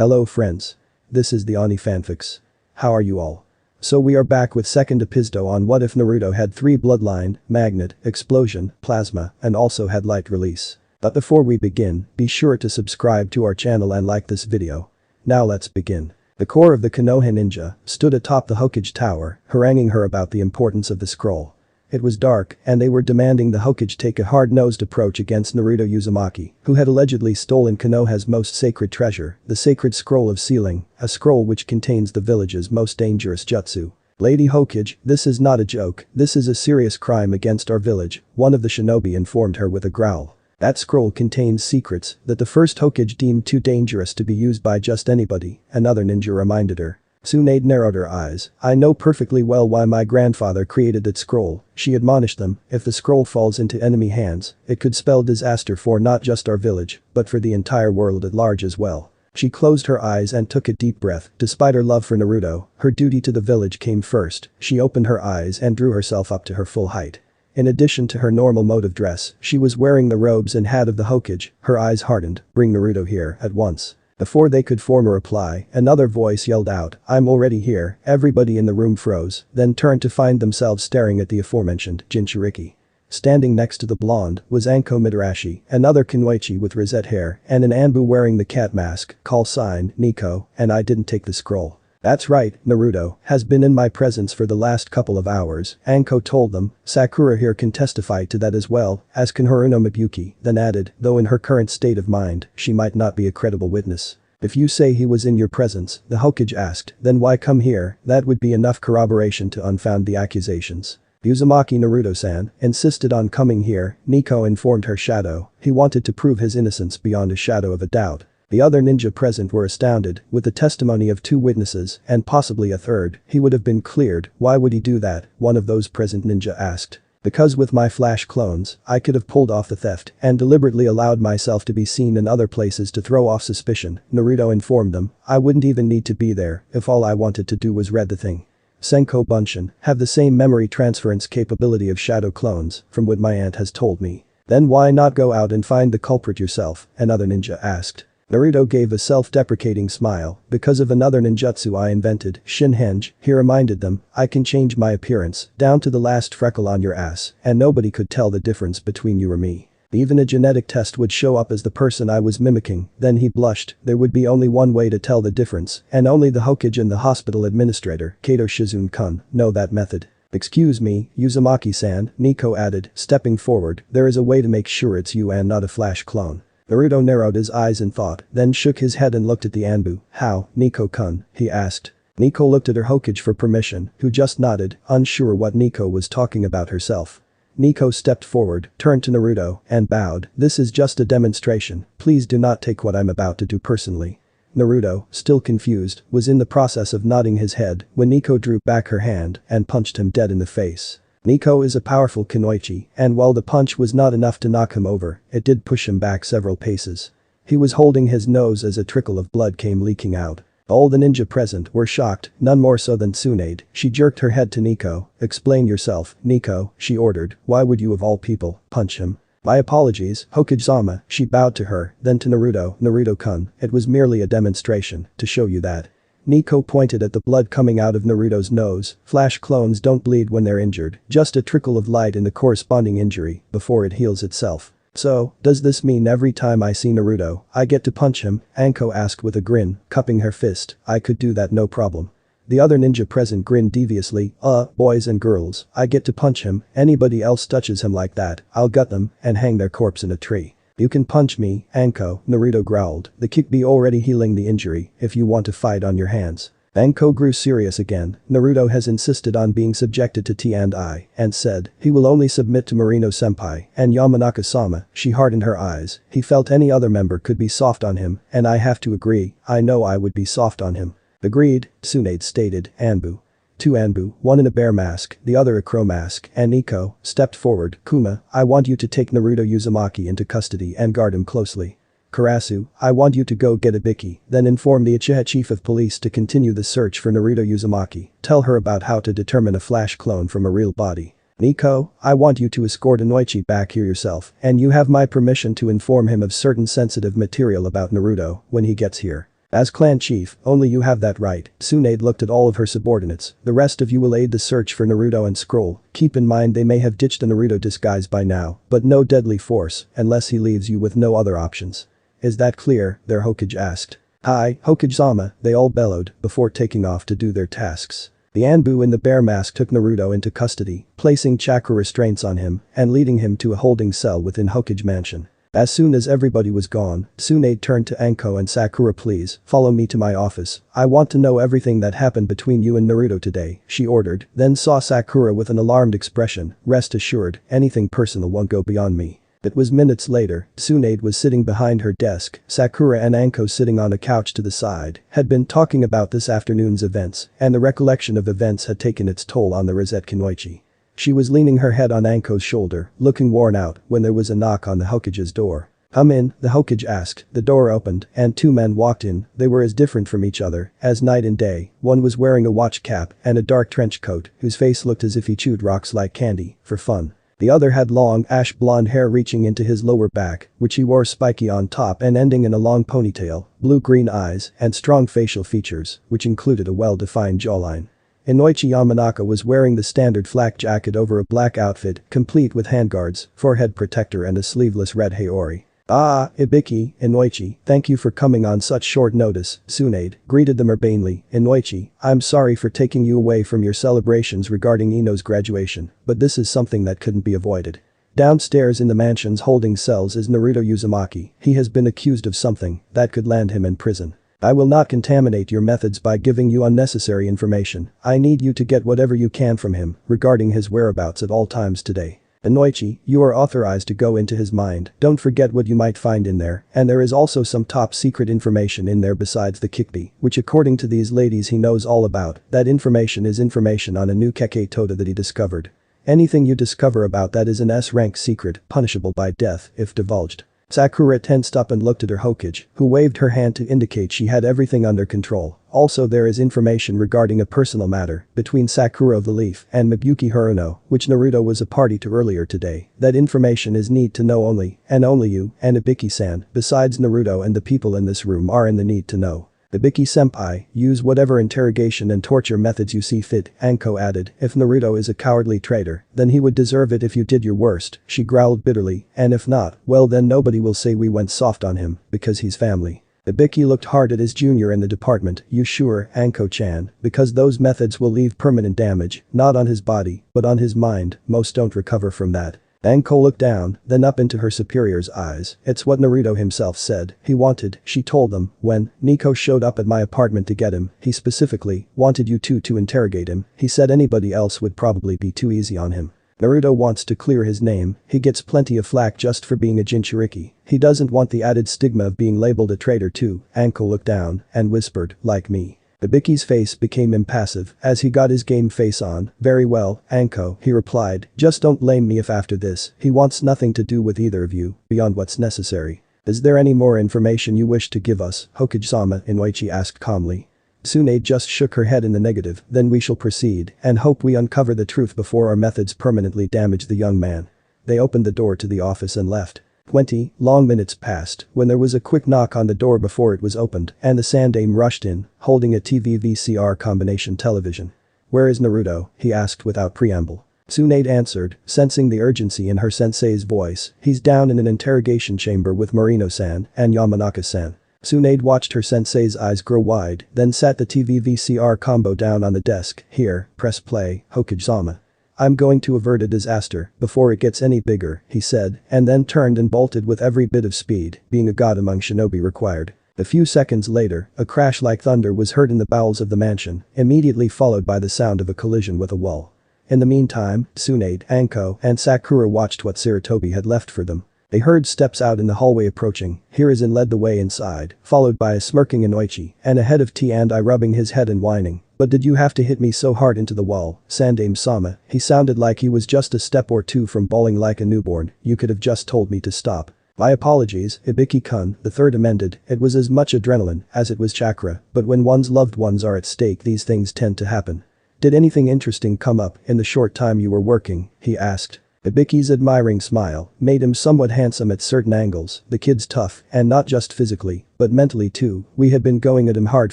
Hello friends. This is the Ani Fanfics. How are you all? So we are back with second episode on what if Naruto had 3 bloodline, magnet, explosion, plasma, and also had light release. But before we begin, be sure to subscribe to our channel and like this video. Now let's begin. The core of the Konoha ninja stood atop the Hokage tower, haranguing her about the importance of the scroll. It was dark, and they were demanding the Hokage take a hard-nosed approach against Naruto Uzumaki, who had allegedly stolen Konoha's most sacred treasure, the sacred scroll of sealing, a scroll which contains the village's most dangerous jutsu. Lady Hokage, this is not a joke, this is a serious crime against our village, one of the shinobi informed her with a growl. That scroll contains secrets that the first Hokage deemed too dangerous to be used by just anybody, another ninja reminded her. Tsunade narrowed her eyes. I know perfectly well why my grandfather created that scroll, she admonished them. If the scroll falls into enemy hands, it could spell disaster for not just our village, but for the entire world at large as well. She closed her eyes and took a deep breath. Despite her love for Naruto, her duty to the village came first. She opened her eyes and drew herself up to her full height. In addition to her normal mode of dress, she was wearing the robes and hat of the Hokage. Her eyes hardened. Bring Naruto here at once. Before they could form a reply, another voice yelled out, I'm already here. Everybody in the room froze, then turned to find themselves staring at the aforementioned Jinchuriki. Standing next to the blonde was Anko Midarashi, another Kunoichi with rosette hair, and an Anbu wearing the cat mask, call sign, Nico, and I didn't take the scroll. That's right, Naruto has been in my presence for the last couple of hours, Anko told them. Sakura here can testify to that as well, as can Haruno Mabuyuki, then added, though in her current state of mind, she might not be a credible witness. If you say he was in your presence, the Hokage asked, then why come here? That would be enough corroboration to unfound the accusations. Uzumaki Naruto-san insisted on coming here, Nico informed her shadow. He wanted to prove his innocence beyond a shadow of a doubt. The other ninja present were astounded, with the testimony of 2 witnesses, and possibly a third, he would have been cleared. Why would he do that? One of those present ninja asked. Because with my flash clones, I could have pulled off the theft and deliberately allowed myself to be seen in other places to throw off suspicion, Naruto informed them. I wouldn't even need to be there if all I wanted to do was read the thing. Senko Bunshin have the same memory transference capability of shadow clones, from what my aunt has told me. Then why not go out and find the culprit yourself? Another ninja asked. Naruto gave a self-deprecating smile. Because of another ninjutsu I invented, Shinhenge, he reminded them, I can change my appearance, down to the last freckle on your ass, and nobody could tell the difference between you or me. Even a genetic test would show up as the person I was mimicking. Then he blushed. There would be only one way to tell the difference, and only the Hokage and the hospital administrator, Kato Shizune-kun, know that method. Excuse me, Uzumaki-san, Nico added, stepping forward, there is a way to make sure it's you and not a flash clone. Naruto narrowed his eyes in thought, then shook his head and looked at the Anbu. How, Nico-kun? He asked. Nico looked at her Hokage for permission, who just nodded, unsure what Nico was talking about herself. Nico stepped forward, turned to Naruto, and bowed. This is just a demonstration, please do not take what I'm about to do personally. Naruto, still confused, was in the process of nodding his head when Nico drew back her hand and punched him dead in the face. Nico is a powerful Kunoichi, and while the punch was not enough to knock him over, it did push him back several paces. He was holding his nose as a trickle of blood came leaking out. All the ninja present were shocked, none more so than Tsunade. She jerked her head to Nico. Explain yourself, Nico, she ordered. Why would you of all people punch him? My apologies, Hokage-sama, she bowed to her, then to Naruto. Naruto-kun, it was merely a demonstration, to show you that. Nico pointed at the blood coming out of Naruto's nose. Flash clones don't bleed when they're injured, just a trickle of light in the corresponding injury before it heals itself. So, does this mean every time I see Naruto, I get to punch him? Anko asked with a grin, cupping her fist. I could do that no problem. The other ninja present grinned deviously. Boys and girls, I get to punch him, anybody else touches him like that, I'll gut them and hang their corpse in a tree. You can punch me, Anko, Naruto growled. The kick be already healing the injury if you want to fight on your hands. Anko grew serious again. Naruto has insisted on being subjected to T&I and said he will only submit to Marino-senpai and Yamanaka-sama. She hardened her eyes. He felt any other member could be soft on him, and I have to agree, I know I would be soft on him. Agreed, Tsunade stated. Anbu. 2 Anbu, one in a bear mask, the other a crow mask, and Nico stepped forward. Kuma, I want you to take Naruto Uzumaki into custody and guard him closely. Karasu, I want you to go get Ibiki, then inform the Uchiha chief of police to continue the search for Naruto Uzumaki. Tell her about how to determine a flash clone from a real body. Nico, I want you to escort Inoichi back here yourself, and you have my permission to inform him of certain sensitive material about Naruto when he gets here. As clan chief, only you have that right. Tsunade looked at all of her subordinates. The rest of you will aid the search for Naruto and Scroll. Keep in mind they may have ditched the Naruto disguise by now, but no deadly force, unless he leaves you with no other options. Is that clear? Their Hokage asked. Hi, Hokage-sama, they all bellowed, before taking off to do their tasks. The Anbu in the bear mask took Naruto into custody, placing chakra restraints on him and leading him to a holding cell within Hokage Mansion. As soon as everybody was gone, Tsunade turned to Anko and Sakura. Please, follow me to my office. I want to know everything that happened between you and Naruto today, she ordered, then saw Sakura with an alarmed expression. Rest assured, anything personal won't go beyond me. It was minutes later, Tsunade was sitting behind her desk, Sakura and Anko sitting on a couch to the side, had been talking about this afternoon's events, and the recollection of events had taken its toll on the Rosette Kinoichi. She was leaning her head on Anko's shoulder, looking worn out, when there was a knock on the Hokage's door. Come in, the Hokage asked. The door opened, and two men walked in. They were as different from each other as night and day. One was wearing a watch cap and a dark trench coat, whose face looked as if he chewed rocks like candy, for fun. The other had long, ash blonde hair reaching into his lower back, which he wore spiky on top and ending in a long ponytail, blue-green eyes, and strong facial features, which included a well-defined jawline. Inoichi Yamanaka was wearing the standard flak jacket over a black outfit, complete with handguards, forehead protector and a sleeveless red haori. Ah, Ibiki, Inoichi, thank you for coming on such short notice, Tsunade greeted them urbanely. Inoichi, I'm sorry for taking you away from your celebrations regarding Ino's graduation, but this is something that couldn't be avoided. Downstairs in the mansion's holding cells is Naruto Uzumaki. He has been accused of something that could land him in prison. I will not contaminate your methods by giving you unnecessary information. I need you to get whatever you can from him regarding his whereabouts at all times today. Inoichi, you are authorized to go into his mind. Don't forget what you might find in there, and there is also some top secret information in there besides the kekkei, which according to these ladies he knows all about. That information is information on a new kekkei tota that he discovered. Anything you discover about that is an S-rank secret, punishable by death if divulged. Sakura tensed up and looked at her Hokage, who waved her hand to indicate she had everything under control. Also there is information regarding a personal matter between Sakura of the Leaf and Mibuyuki Haruno, which Naruto was a party to earlier today. That information is need to know only you, and Ibiki-san, besides Naruto and the people in this room are in the need to know. Ibiki-senpai, use whatever interrogation and torture methods you see fit, Anko added. If Naruto is a cowardly traitor, then he would deserve it if you did your worst, she growled bitterly, and if not, well then nobody will say we went soft on him, because he's family. Ibiki looked hard at his junior in the department. You sure, Anko-chan, because those methods will leave permanent damage, not on his body, but on his mind. Most don't recover from that. Anko looked down, then up into her superior's eyes. It's what Naruto himself said he wanted, she told them, when Nico showed up at my apartment to get him, he specifically wanted you two to interrogate him. He said anybody else would probably be too easy on him. Naruto wants to clear his name. He gets plenty of flack just for being a Jinchuriki. He doesn't want the added stigma of being labeled a traitor too. Anko looked down and whispered, like me. Ibiki's face became impassive as he got his game face on. Very well, Anko, he replied, just don't blame me if after this, he wants nothing to do with either of you, beyond what's necessary. Is there any more information you wish to give us, Hokage-sama? Inoichi asked calmly. Tsunade just shook her head in the negative. Then we shall proceed and hope we uncover the truth before our methods permanently damage the young man. They opened the door to the office and left. 20 long minutes passed when there was a quick knock on the door before it was opened and the Sandame rushed in, holding a TV VCR combination television. Where is Naruto? He asked without preamble. Tsunade answered, sensing the urgency in her sensei's voice. He's down in an interrogation chamber with Morino-san and Yamanaka-san. Tsunade watched her sensei's eyes grow wide, then sat the TV VCR combo down on the desk. Here, press play, Hokage-sama. I'm going to avert a disaster before it gets any bigger, he said, and then turned and bolted with every bit of speed being a god among shinobi required. A few seconds later, a crash like thunder was heard in the bowels of the mansion, immediately followed by the sound of a collision with a wall. In the meantime, Tsunade, Anko, and Sakura watched what Sarutobi had left for them. They heard steps out in the hallway approaching. Hiruzen led the way inside, followed by a smirking Inoichi, and a head of T&I rubbing his head and whining. But did you have to hit me so hard into the wall, Sandame-sama? He sounded like he was just a step or two from bawling like a newborn. You could have just told me to stop. My apologies, Ibiki-kun, the third amended. It was as much adrenaline as it was chakra, but when one's loved ones are at stake these things tend to happen. Did anything interesting come up in the short time you were working? He asked. Ibiki's admiring smile made him somewhat handsome at certain angles. The kid's tough, and not just physically, but mentally too. We had been going at him hard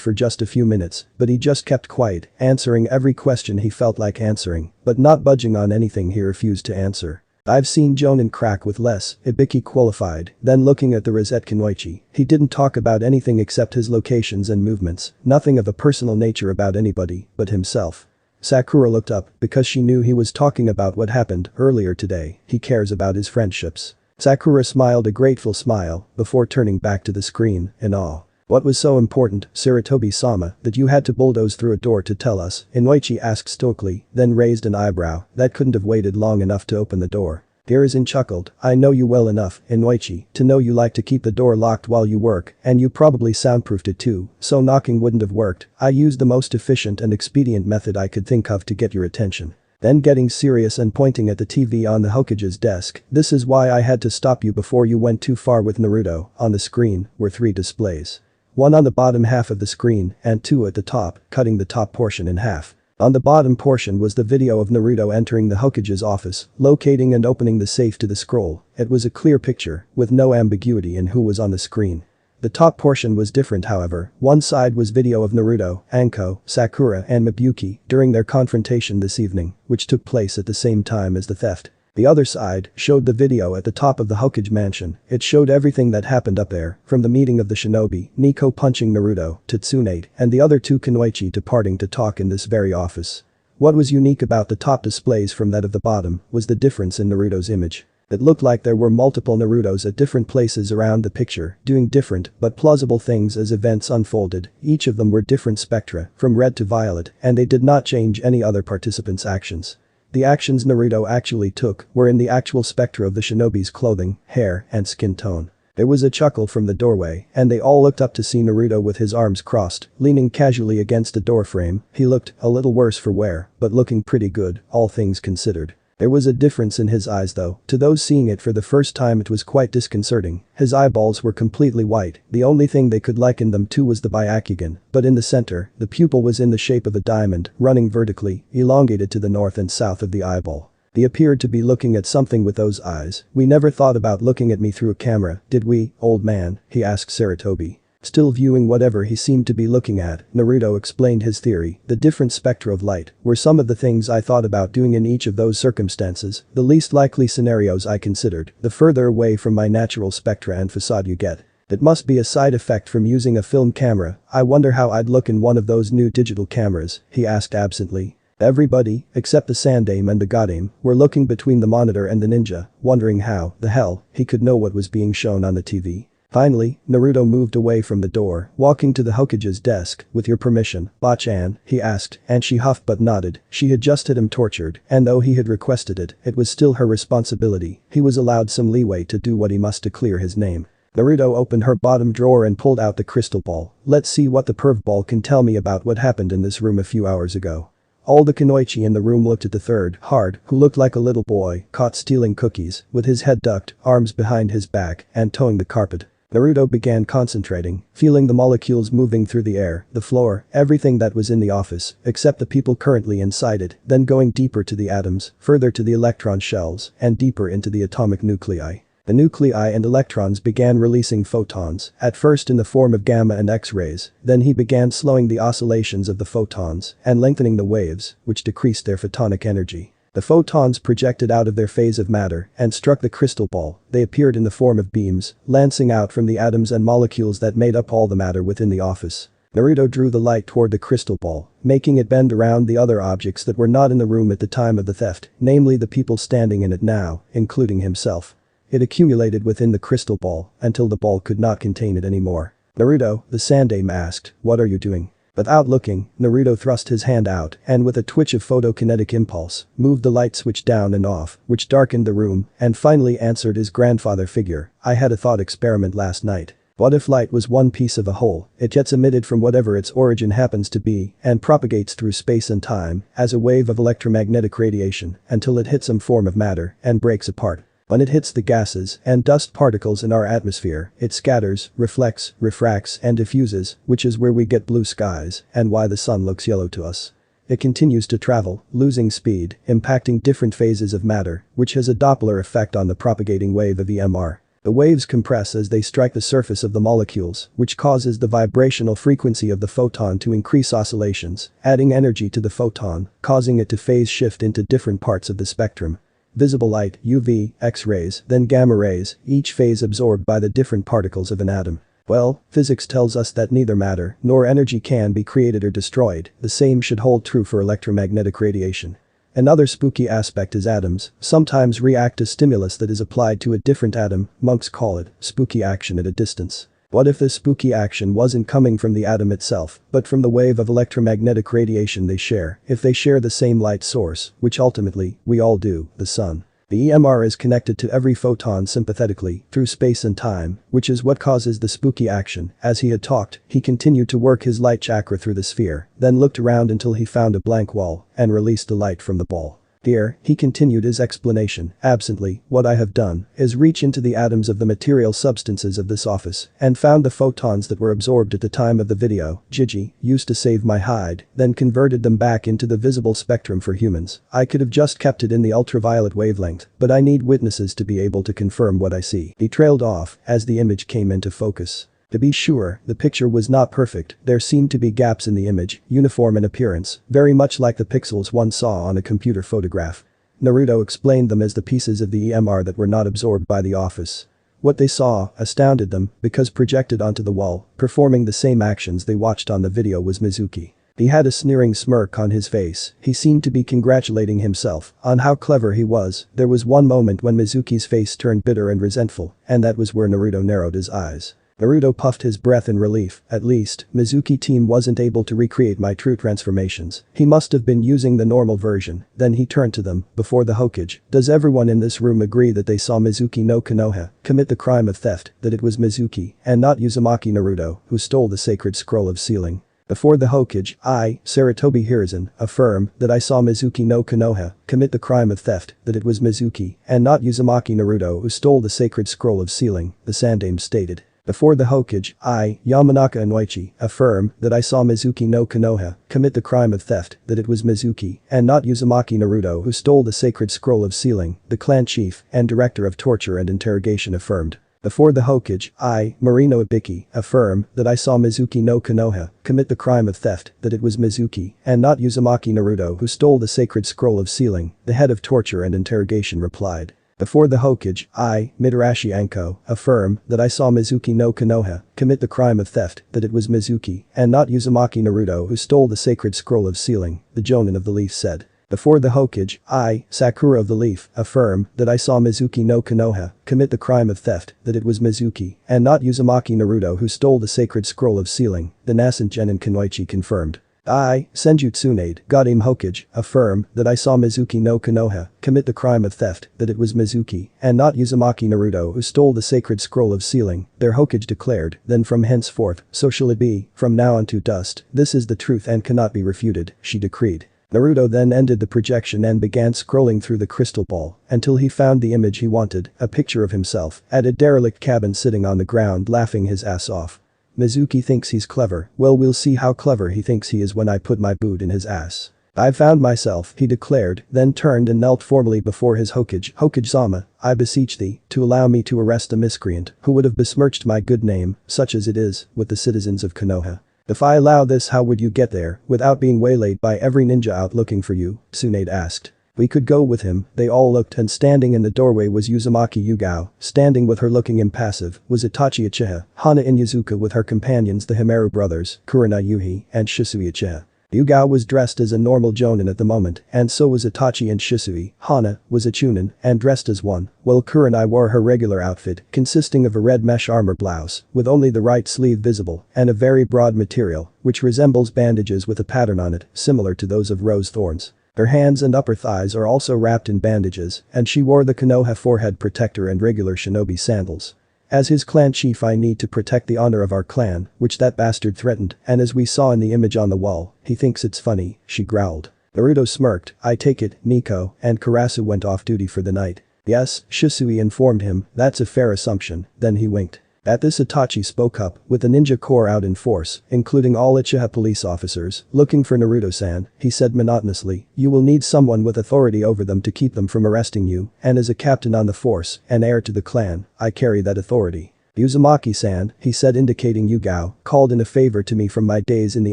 for just a few minutes, but he just kept quiet, answering every question he felt like answering, but not budging on anything he refused to answer. I've seen Jonin crack with less, Ibiki qualified, then looking at the Rosette Kunoichi. He didn't talk about anything except his locations and movements, nothing of a personal nature about anybody but himself. Sakura looked up because she knew he was talking about what happened earlier today. He cares about his friendships. Sakura smiled a grateful smile before turning back to the screen in awe. What was so important, Sarutobi-sama, that you had to bulldoze through a door to tell us? Inoichi asked stoically, then raised an eyebrow. That couldn't have waited long enough to open the door. Hiruzen chuckled. I know you well enough, Inoichi, to know you like to keep the door locked while you work, and you probably soundproofed it too, so knocking wouldn't have worked. I used the most efficient and expedient method I could think of to get your attention. Then getting serious and pointing at the TV on the Hokage's desk, this is why I had to stop you before you went too far with Naruto. On the screen were 3 displays. One on the bottom half of the screen, and 2 at the top, cutting the top portion in half. On the bottom portion was the video of Naruto entering the Hokage's office, locating and opening the safe to the scroll. It was a clear picture, with no ambiguity in who was on the screen. The top portion was different however. One side was video of Naruto, Anko, Sakura and Mibuyuki during their confrontation this evening, which took place at the same time as the theft. The other side showed the video at the top of the Hokage mansion. It showed everything that happened up there, from the meeting of the shinobi, Nico punching Naruto, to Tsunade, and the other 2 Kunoichi departing to talk in this very office. What was unique about the top displays from that of the bottom was the difference in Naruto's image. It looked like there were multiple Narutos at different places around the picture, doing different but plausible things as events unfolded. Each of them were different spectra, from red to violet, and they did not change any other participant's actions. The actions Naruto actually took were in the actual spectra of the shinobi's clothing, hair, and skin tone. There was a chuckle from the doorway, and they all looked up to see Naruto with his arms crossed, leaning casually against the doorframe. He looked a little worse for wear, but looking pretty good, all things considered. There was a difference in his eyes though. To those seeing it for the first time it was quite disconcerting. His eyeballs were completely white. The only thing they could liken them to was the Byakugan, but in the center, the pupil was in the shape of a diamond, running vertically, elongated to the north and south of the eyeball. They appeared to be looking at something with those eyes. We never thought about looking at me through a camera, did we, old man? He asked Sarutobi. Still viewing whatever he seemed to be looking at, Naruto explained his theory. The different spectra of light were some of the things I thought about doing in each of those circumstances, the least likely scenarios I considered, the further away from my natural spectra and facade you get. It must be a side effect from using a film camera. I wonder how I'd look in one of those new digital cameras, he asked absently. Everybody, except the Sandame and the Godame, were looking between the monitor and the ninja, wondering how the hell he could know what was being shown on the TV. Finally, Naruto moved away from the door, walking to the Hokage's desk. With your permission, Bachan, he asked, and she huffed but nodded. She had just had him tortured, and though he had requested it, it was still her responsibility. He was allowed some leeway to do what he must to clear his name. Naruto opened her bottom drawer and pulled out the crystal ball. Let's see what the perv ball can tell me about what happened in this room a few hours ago. All the Kunoichi in the room looked at the third, Hard, who looked like a little boy, caught stealing cookies, with his head ducked, arms behind his back, and toeing the carpet. Naruto began concentrating, feeling the molecules moving through the air, the floor, everything that was in the office, except the people currently inside it, then going deeper to the atoms, further to the electron shells, and deeper into the atomic nuclei. The nuclei and electrons began releasing photons, at first in the form of gamma and X-rays, then he began slowing the oscillations of the photons and lengthening the waves, which decreased their photonic energy. The photons projected out of their phase of matter and struck the crystal ball. They appeared in the form of beams, lancing out from the atoms and molecules that made up all the matter within the office. Naruto drew the light toward the crystal ball, making it bend around the other objects that were not in the room at the time of the theft, namely the people standing in it now, including himself. It accumulated within the crystal ball until the ball could not contain it anymore. Naruto, the Sandame asked, what are you doing? Without looking, Naruto thrust his hand out and with a twitch of photokinetic impulse, moved the light switch down and off, which darkened the room, and finally answered his grandfather figure. I had a thought experiment last night. What if light was one piece of a whole? It gets emitted from whatever its origin happens to be and propagates through space and time as a wave of electromagnetic radiation until it hits some form of matter and breaks apart. When it hits the gases and dust particles in our atmosphere, it scatters, reflects, refracts, and diffuses, which is where we get blue skies and why the sun looks yellow to us. it continues to travel, losing speed, impacting different phases of matter, which has a Doppler effect on the propagating wave of EMR. The waves compress as they strike the surface of the molecules, which causes the vibrational frequency of the photon to increase oscillations, adding energy to the photon, causing it to phase shift into different parts of the spectrum. Visible light, UV, X-rays, then gamma rays, each phase absorbed by the different particles of an atom. Well, physics tells us that neither matter nor energy can be created or destroyed, the same should hold true for electromagnetic radiation. Another spooky aspect is atoms sometimes react to stimulus that is applied to a different atom, monks call it spooky action at a distance. What if this spooky action wasn't coming from the atom itself, but from the wave of electromagnetic radiation they share, if they share the same light source, which ultimately, we all do, the sun. The EMR is connected to every photon sympathetically, through space and time, which is what causes the spooky action. As he had talked, he continued to work his light chakra through the sphere, then looked around until he found a blank wall, and released the light from the ball. Here, he continued his explanation, absently, what I have done is reach into the atoms of the material substances of this office and found the photons that were absorbed at the time of the video, Gigi, used to save my hide, then converted them back into the visible spectrum for humans. I could have just kept it in the ultraviolet wavelength, but I need witnesses to be able to confirm what I see. He trailed off as the image came into focus. To be sure, the picture was not perfect, there seemed to be gaps in the image, uniform in appearance, very much like the pixels one saw on a computer photograph. Naruto explained them as the pieces of the EMR that were not absorbed by the office. What they saw astounded them because projected onto the wall, performing the same actions they watched on the video was Mizuki. He had a sneering smirk on his face, he seemed to be congratulating himself on how clever he was. There was one moment when Mizuki's face turned bitter and resentful, and that was where Naruto narrowed his eyes. Naruto puffed his breath in relief, at least, Mizuki team wasn't able to recreate my true transformations. He must have been using the normal version. Then he turned to them, before the Hokage, does everyone in this room agree that they saw Mizuki no Konoha commit the crime of theft, that it was Mizuki, and not Uzumaki Naruto, who stole the sacred scroll of sealing? Before the Hokage, I, Saratobi Hiruzen, affirm that I saw Mizuki no Konoha commit the crime of theft, that it was Mizuki, and not Uzumaki Naruto who stole the sacred scroll of sealing, the Sandaime stated. Before the Hokage, I, Yamanaka Inoichi, affirm that I saw Mizuki no Konoha commit the crime of theft, that it was Mizuki, and not Uzumaki Naruto who stole the sacred scroll of sealing, the clan chief and director of torture and interrogation affirmed. Before the Hokage, I, Marino Ibiki, affirm that I saw Mizuki no Konoha commit the crime of theft, that it was Mizuki, and not Uzumaki Naruto who stole the sacred scroll of sealing, the head of torture and interrogation replied. Before the Hokage, I, Mitarashi Anko, affirm that I saw Mizuki no Konoha commit the crime of theft, that it was Mizuki, and not Uzumaki Naruto who stole the sacred scroll of sealing, the Jonin of the Leaf said. Before the Hokage, I, Sakura of the Leaf, affirm that I saw Mizuki no Konoha commit the crime of theft, that it was Mizuki, and not Uzumaki Naruto who stole the sacred scroll of sealing, the nascent Genin Kunoichi confirmed. I, Senju Tsunade, Godame Hokage, affirm that I saw Mizuki no Konoha commit the crime of theft, that it was Mizuki, and not Uzumaki Naruto who stole the sacred scroll of sealing, their Hokage declared, then from henceforth, so shall it be, from now on to dust, this is the truth and cannot be refuted, she decreed. Naruto then ended the projection and began scrolling through the crystal ball until he found the image he wanted, a picture of himself at a derelict cabin sitting on the ground laughing his ass off. Mizuki thinks he's clever, well we'll see how clever he thinks he is when I put my boot in his ass. I found myself, he declared, then turned and knelt formally before his Hokage. Hokage-sama, I beseech thee, to allow me to arrest a miscreant who would have besmirched my good name, such as it is, with the citizens of Konoha. If I allow this, how would you get there, without being waylaid by every ninja out looking for you? Tsunade asked. We could go with him, they all looked, and standing in the doorway was Uzumaki Yugao, standing with her looking impassive was Itachi Uchiha, Hana Inyazuka with her companions the Himeru brothers, Kurina Yuhi, and Shisui Uchiha. Yugao was dressed as a normal jonin at the moment, and so was Itachi and Shisui. Hana was a chunin, and dressed as one, while Kurenai wore her regular outfit, consisting of a red mesh armor blouse, with only the right sleeve visible, and a very broad material, which resembles bandages with a pattern on it, similar to those of rose thorns. Her hands and upper thighs are also wrapped in bandages, and she wore the Konoha forehead protector and regular shinobi sandals. As his clan chief I need to protect the honor of our clan, which that bastard threatened, and as we saw in the image on the wall, he thinks it's funny, she growled. Naruto smirked, I take it, Nico and Karasu went off duty for the night. Yes, Shisui informed him, that's a fair assumption, then he winked. At this Itachi spoke up, with the ninja corps out in force, including all Uchiha police officers, looking for Naruto-san, he said monotonously, you will need someone with authority over them to keep them from arresting you, and as a captain on the force, and heir to the clan, I carry that authority. Uzumaki-san, he said indicating Yugao, called in a favor to me from my days in the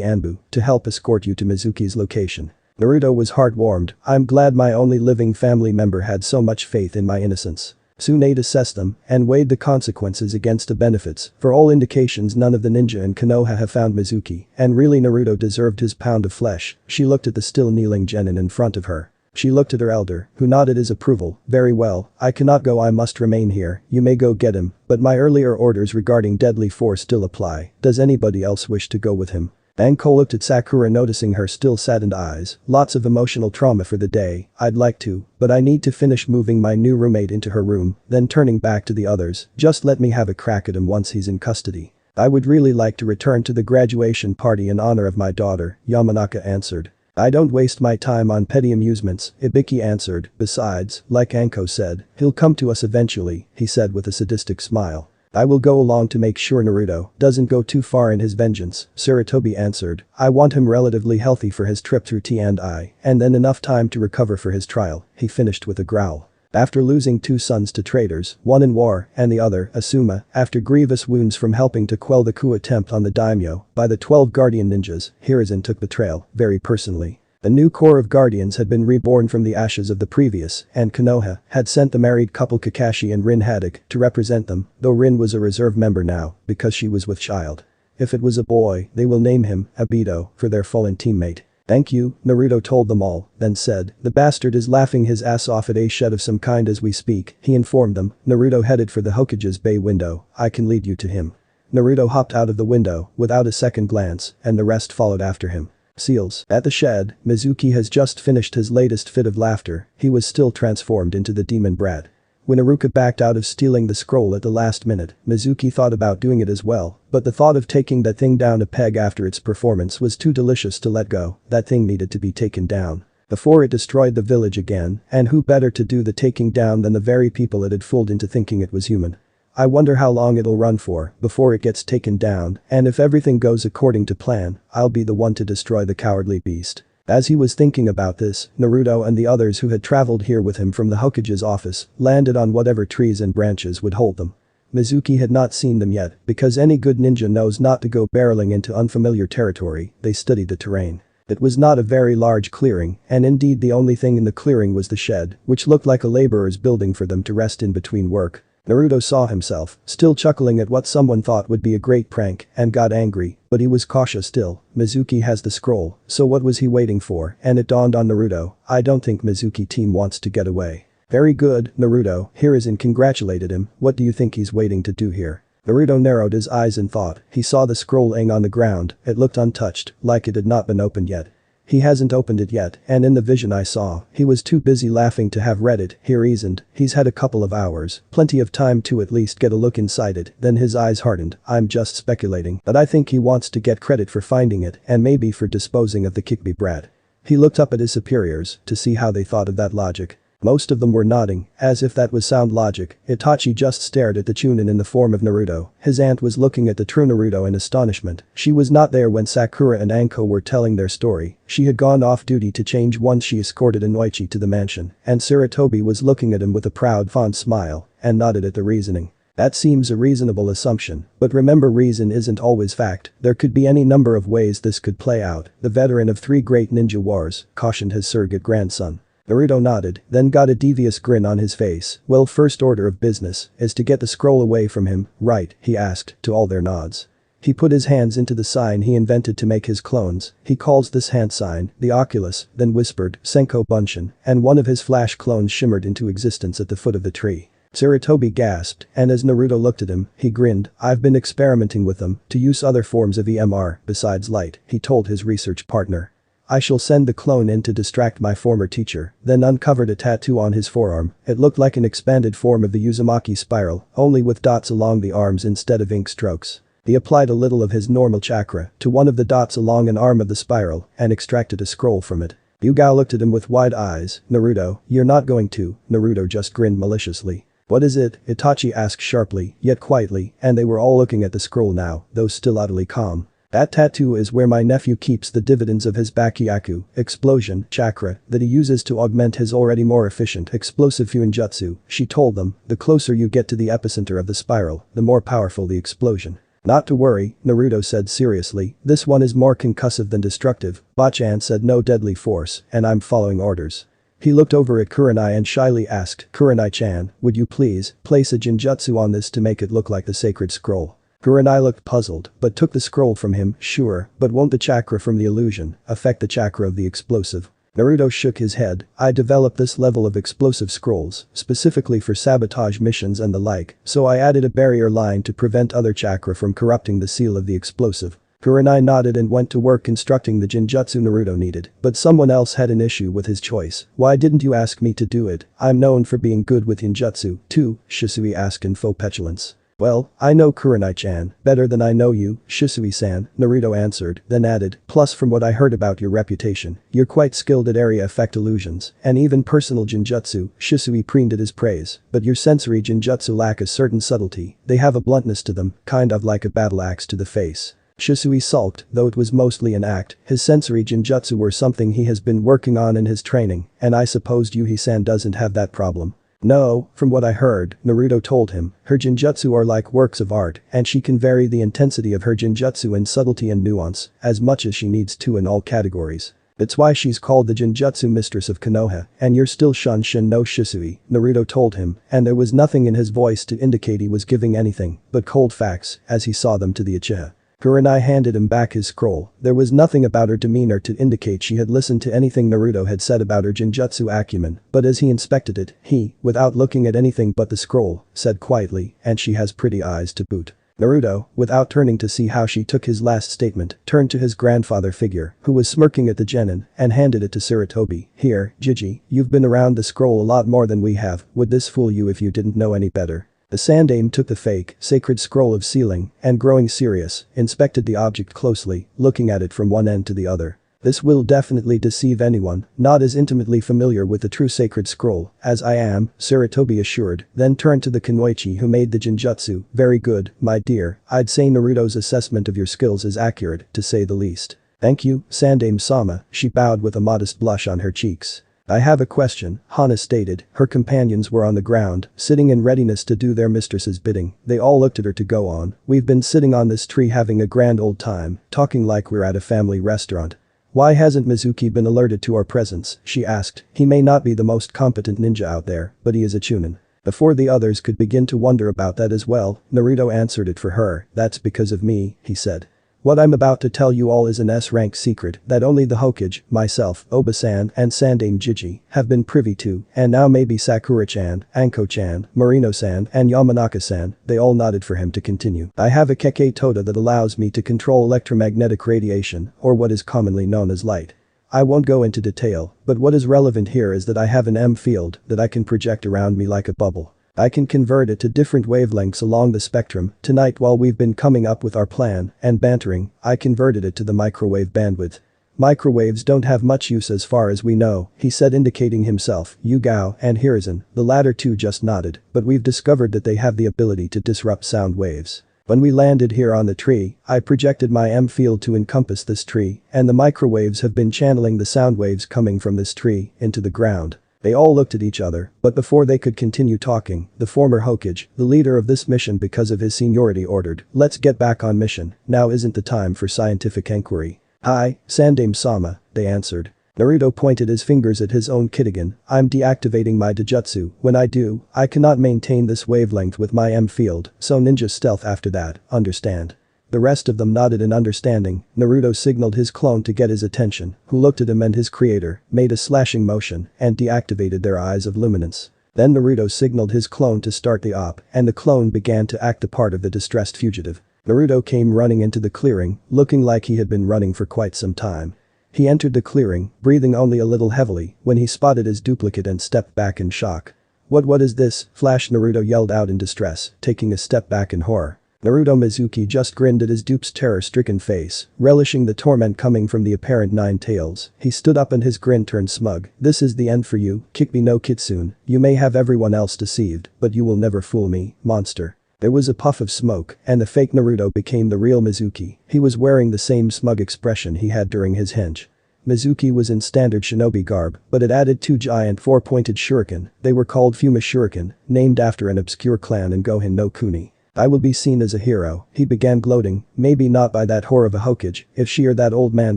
Anbu, to help escort you to Mizuki's location. Naruto was heart-warmed, I'm glad my only living family member had so much faith in my innocence. Tsunade assessed them and weighed the consequences against the benefits. For all indications none of the ninja in Konoha have found Mizuki, and really Naruto deserved his pound of flesh. She looked at the still kneeling genin in front of her. She looked at her elder, who nodded his approval. Very well, I cannot go, I must remain here, you may go get him, but my earlier orders regarding deadly force still apply. Does anybody else wish to go with him? Anko looked at Sakura noticing her still saddened eyes. Lots of emotional trauma for the day, I'd like to, but I need to finish moving my new roommate into her room, then turning back to the others, just let me have a crack at him once he's in custody. I would really like to return to the graduation party in honor of my daughter, Yamanaka answered. I don't waste my time on petty amusements, Ibiki answered, besides, like Anko said, he'll come to us eventually, he said with a sadistic smile. I will go along to make sure Naruto doesn't go too far in his vengeance, Sarutobi answered. I want him relatively healthy for his trip through T&I, and then enough time to recover for his trial, he finished with a growl. After losing two sons to traitors, one in war and the other, Asuma, after grievous wounds from helping to quell the coup attempt on the daimyo by the 12 guardian ninjas, Hiruzen took the trail very personally. A new corps of guardians had been reborn from the ashes of the previous, and Konoha had sent the married couple Kakashi and Rin Haddock to represent them, though Rin was a reserve member now, because she was with child. If it was a boy, they will name him Abito for their fallen teammate. Thank you, Naruto told them all, then said, the bastard is laughing his ass off at a shed of some kind as we speak, he informed them. Naruto headed for the Hokage's bay window, I can lead you to him. Naruto hopped out of the window, without a second glance, and the rest followed after him. Seals. At the shed, Mizuki has just finished his latest fit of laughter, he was still transformed into the demon brat. When Iruka backed out of stealing the scroll at the last minute, Mizuki thought about doing it as well, but the thought of taking that thing down a peg after its performance was too delicious to let go, that thing needed to be taken down. Before it destroyed the village again, and who better to do the taking down than the very people it had fooled into thinking it was human. I wonder how long it'll run for before it gets taken down, and if everything goes according to plan, I'll be the one to destroy the cowardly beast. As he was thinking about this, Naruto and the others who had traveled here with him from the Hokage's office landed on whatever trees and branches would hold them. Mizuki had not seen them yet, because any good ninja knows not to go barreling into unfamiliar territory, they studied the terrain. It was not a very large clearing, and indeed the only thing in the clearing was the shed, which looked like a laborer's building for them to rest in between work. Naruto saw himself, still chuckling at what someone thought would be a great prank, and got angry, but he was cautious still. Mizuki has the scroll, so what was he waiting for? And it dawned on Naruto, I don't think Mizuki team wants to get away. Very good, Naruto, Hiruzen congratulated him, what do you think he's waiting to do here? Naruto narrowed his eyes in thought, he saw the scroll laying on the ground, it looked untouched, like it had not been opened yet. He hasn't opened it yet, and in the vision I saw, he was too busy laughing to have read it, he reasoned, he's had a couple of hours, plenty of time to at least get a look inside it, then his eyes hardened, I'm just speculating, but I think he wants to get credit for finding it and maybe for disposing of the kekkei brat. He looked up at his superiors to see how they thought of that logic. Most of them were nodding, as if that was sound logic. Itachi just stared at the Chunin in the form of Naruto. His aunt was looking at the true Naruto in astonishment. She was not there when Sakura and Anko were telling their story. She had gone off duty to change once she escorted Inoichi to the mansion, and Sarutobi was looking at him with a proud fond smile, and nodded at the reasoning. That seems a reasonable assumption, but remember reason isn't always fact, there could be any number of ways this could play out, the veteran of 3 great ninja wars, cautioned his surrogate grandson. Naruto nodded, then got a devious grin on his face. Well, first order of business is to get the scroll away from him, right? He asked, to all their nods. He put his hands into the sign he invented to make his clones. He calls this hand sign the Oculus, then whispered, Senko Bunshin, and one of his flash clones shimmered into existence at the foot of the tree. Sarutobi gasped, and as Naruto looked at him, he grinned, I've been experimenting with them to use other forms of EMR besides light, he told his research partner. I shall send the clone in to distract my former teacher, then uncovered a tattoo on his forearm. It looked like an expanded form of the Uzumaki spiral, only with dots along the arms instead of ink strokes. He applied a little of his normal chakra to one of the dots along an arm of the spiral and extracted a scroll from it. Yugao looked at him with wide eyes, Naruto, you're not going to, Naruto just grinned maliciously. What is it? Itachi asked sharply, yet quietly, and they were all looking at the scroll now, though still utterly calm. That tattoo is where my nephew keeps the dividends of his Bakyaku, explosion, chakra, that he uses to augment his already more efficient explosive fuinjutsu, she told them. The closer you get to the epicenter of the spiral, the more powerful the explosion. Not to worry, Naruto said seriously, this one is more concussive than destructive. Bachan said no deadly force, and I'm following orders. He looked over at Kurenai and shyly asked, Kurenai-chan, would you please place a genjutsu on this to make it look like the sacred scroll? Kurenai looked puzzled, but took the scroll from him. Sure, but won't the chakra from the illusion affect the chakra of the explosive? Naruto shook his head. I developed this level of explosive scrolls, specifically for sabotage missions and the like, so I added a barrier line to prevent other chakra from corrupting the seal of the explosive. Kurenai nodded and went to work constructing the genjutsu Naruto needed, but someone else had an issue with his choice. Why didn't you ask me to do it? I'm known for being good with genjutsu, too, Shisui asked in faux petulance. Well, I know Kurenai-chan better than I know you, Shisui-san, Naruto answered, then added, plus from what I heard about your reputation, you're quite skilled at area effect illusions, and even personal genjutsu, Shisui preened at his praise, but your sensory genjutsu lack a certain subtlety, they have a bluntness to them, kind of like a battle axe to the face. Shisui sulked, though it was mostly an act, his sensory genjutsu were something he has been working on in his training, and I supposed Yuhi-san doesn't have that problem. No, from what I heard, Naruto told him, her genjutsu are like works of art, and she can vary the intensity of her genjutsu in subtlety and nuance, as much as she needs to in all categories. That's why she's called the genjutsu mistress of Konoha, and you're still Shunshin no Shisui, Naruto told him, and there was nothing in his voice to indicate he was giving anything but cold facts as he saw them to the Uchiha. Kurenai handed him back his scroll. There was nothing about her demeanor to indicate she had listened to anything Naruto had said about her genjutsu acumen, but as he inspected it, he, without looking at anything but the scroll, said quietly, and she has pretty eyes to boot. Naruto, without turning to see how she took his last statement, turned to his grandfather figure, who was smirking at the genin, and handed it to Sarutobi. Here, Jiji, you've been around the scroll a lot more than we have, would this fool you if you didn't know any better? The Sandaime took the fake, sacred scroll of sealing, and growing serious, inspected the object closely, looking at it from one end to the other. This will definitely deceive anyone not as intimately familiar with the true sacred scroll as I am, Sarutobi assured, then turned to the Kunoichi who made the genjutsu. Very good, my dear, I'd say Naruto's assessment of your skills is accurate, to say the least. Thank you, Sandaime-sama, she bowed with a modest blush on her cheeks. I have a question, Hana stated. Her companions were on the ground, sitting in readiness to do their mistress's bidding. They all looked at her to go on. We've been sitting on this tree having a grand old time, talking like we're at a family restaurant. Why hasn't Mizuki been alerted to our presence, she asked. He may not be the most competent ninja out there, but he is a chunin. Before the others could begin to wonder about that as well, Naruto answered it for her. That's because of me, he said. What I'm about to tell you all is an S-rank secret that only the Hokage, myself, Oba-san, and Sandaime Jiji have been privy to, and now maybe Sakura-chan, Anko-chan, Marino-san, and Yamanaka-san. They all nodded for him to continue. I have a kekkei tota that allows me to control electromagnetic radiation, or what is commonly known as light. I won't go into detail, but what is relevant here is that I have an M field that I can project around me like a bubble. I can convert it to different wavelengths along the spectrum. Tonight while we've been coming up with our plan and bantering, I converted it to the microwave bandwidth. Microwaves don't have much use as far as we know, he said indicating himself, Yugao and Hiruzen, the latter two just nodded, but we've discovered that they have the ability to disrupt sound waves. When we landed here on the tree, I projected my M field to encompass this tree, and the microwaves have been channeling the sound waves coming from this tree into the ground. They all looked at each other, but before they could continue talking, the former Hokage, the leader of this mission because of his seniority ordered, let's get back on mission, now isn't the time for scientific inquiry. Hi, Sandaime-sama, they answered. Naruto pointed his fingers at his own Kitagen. I'm deactivating my Dojutsu. When I do, I cannot maintain this wavelength with my M field, so ninja stealth after that, understand? The rest of them nodded in understanding. Naruto signaled his clone to get his attention, who looked at him and his creator, made a slashing motion, and deactivated their eyes of luminance. Then Naruto signaled his clone to start the op, and the clone began to act the part of the distressed fugitive. Naruto came running into the clearing, looking like he had been running for quite some time. He entered the clearing, breathing only a little heavily, when he spotted his duplicate and stepped back in shock. What is this? Flash, Naruto yelled out in distress, taking a step back in horror. Naruto Mizuki just grinned at his dupe's terror-stricken face, relishing the torment coming from the apparent nine tails. He stood up and his grin turned smug. "This is the end for you, Kekkei no Kitsune. You may have everyone else deceived, but you will never fool me, monster." There was a puff of smoke, and the fake Naruto became the real Mizuki. He was wearing the same smug expression he had during his hench. Mizuki was in standard shinobi garb, but it added two giant four-pointed shuriken. They were called Fuma Shuriken, named after an obscure clan in Gohan no Kuni. "I will be seen as a hero," he began gloating, maybe not by that whore of a Hokage. If she or that old man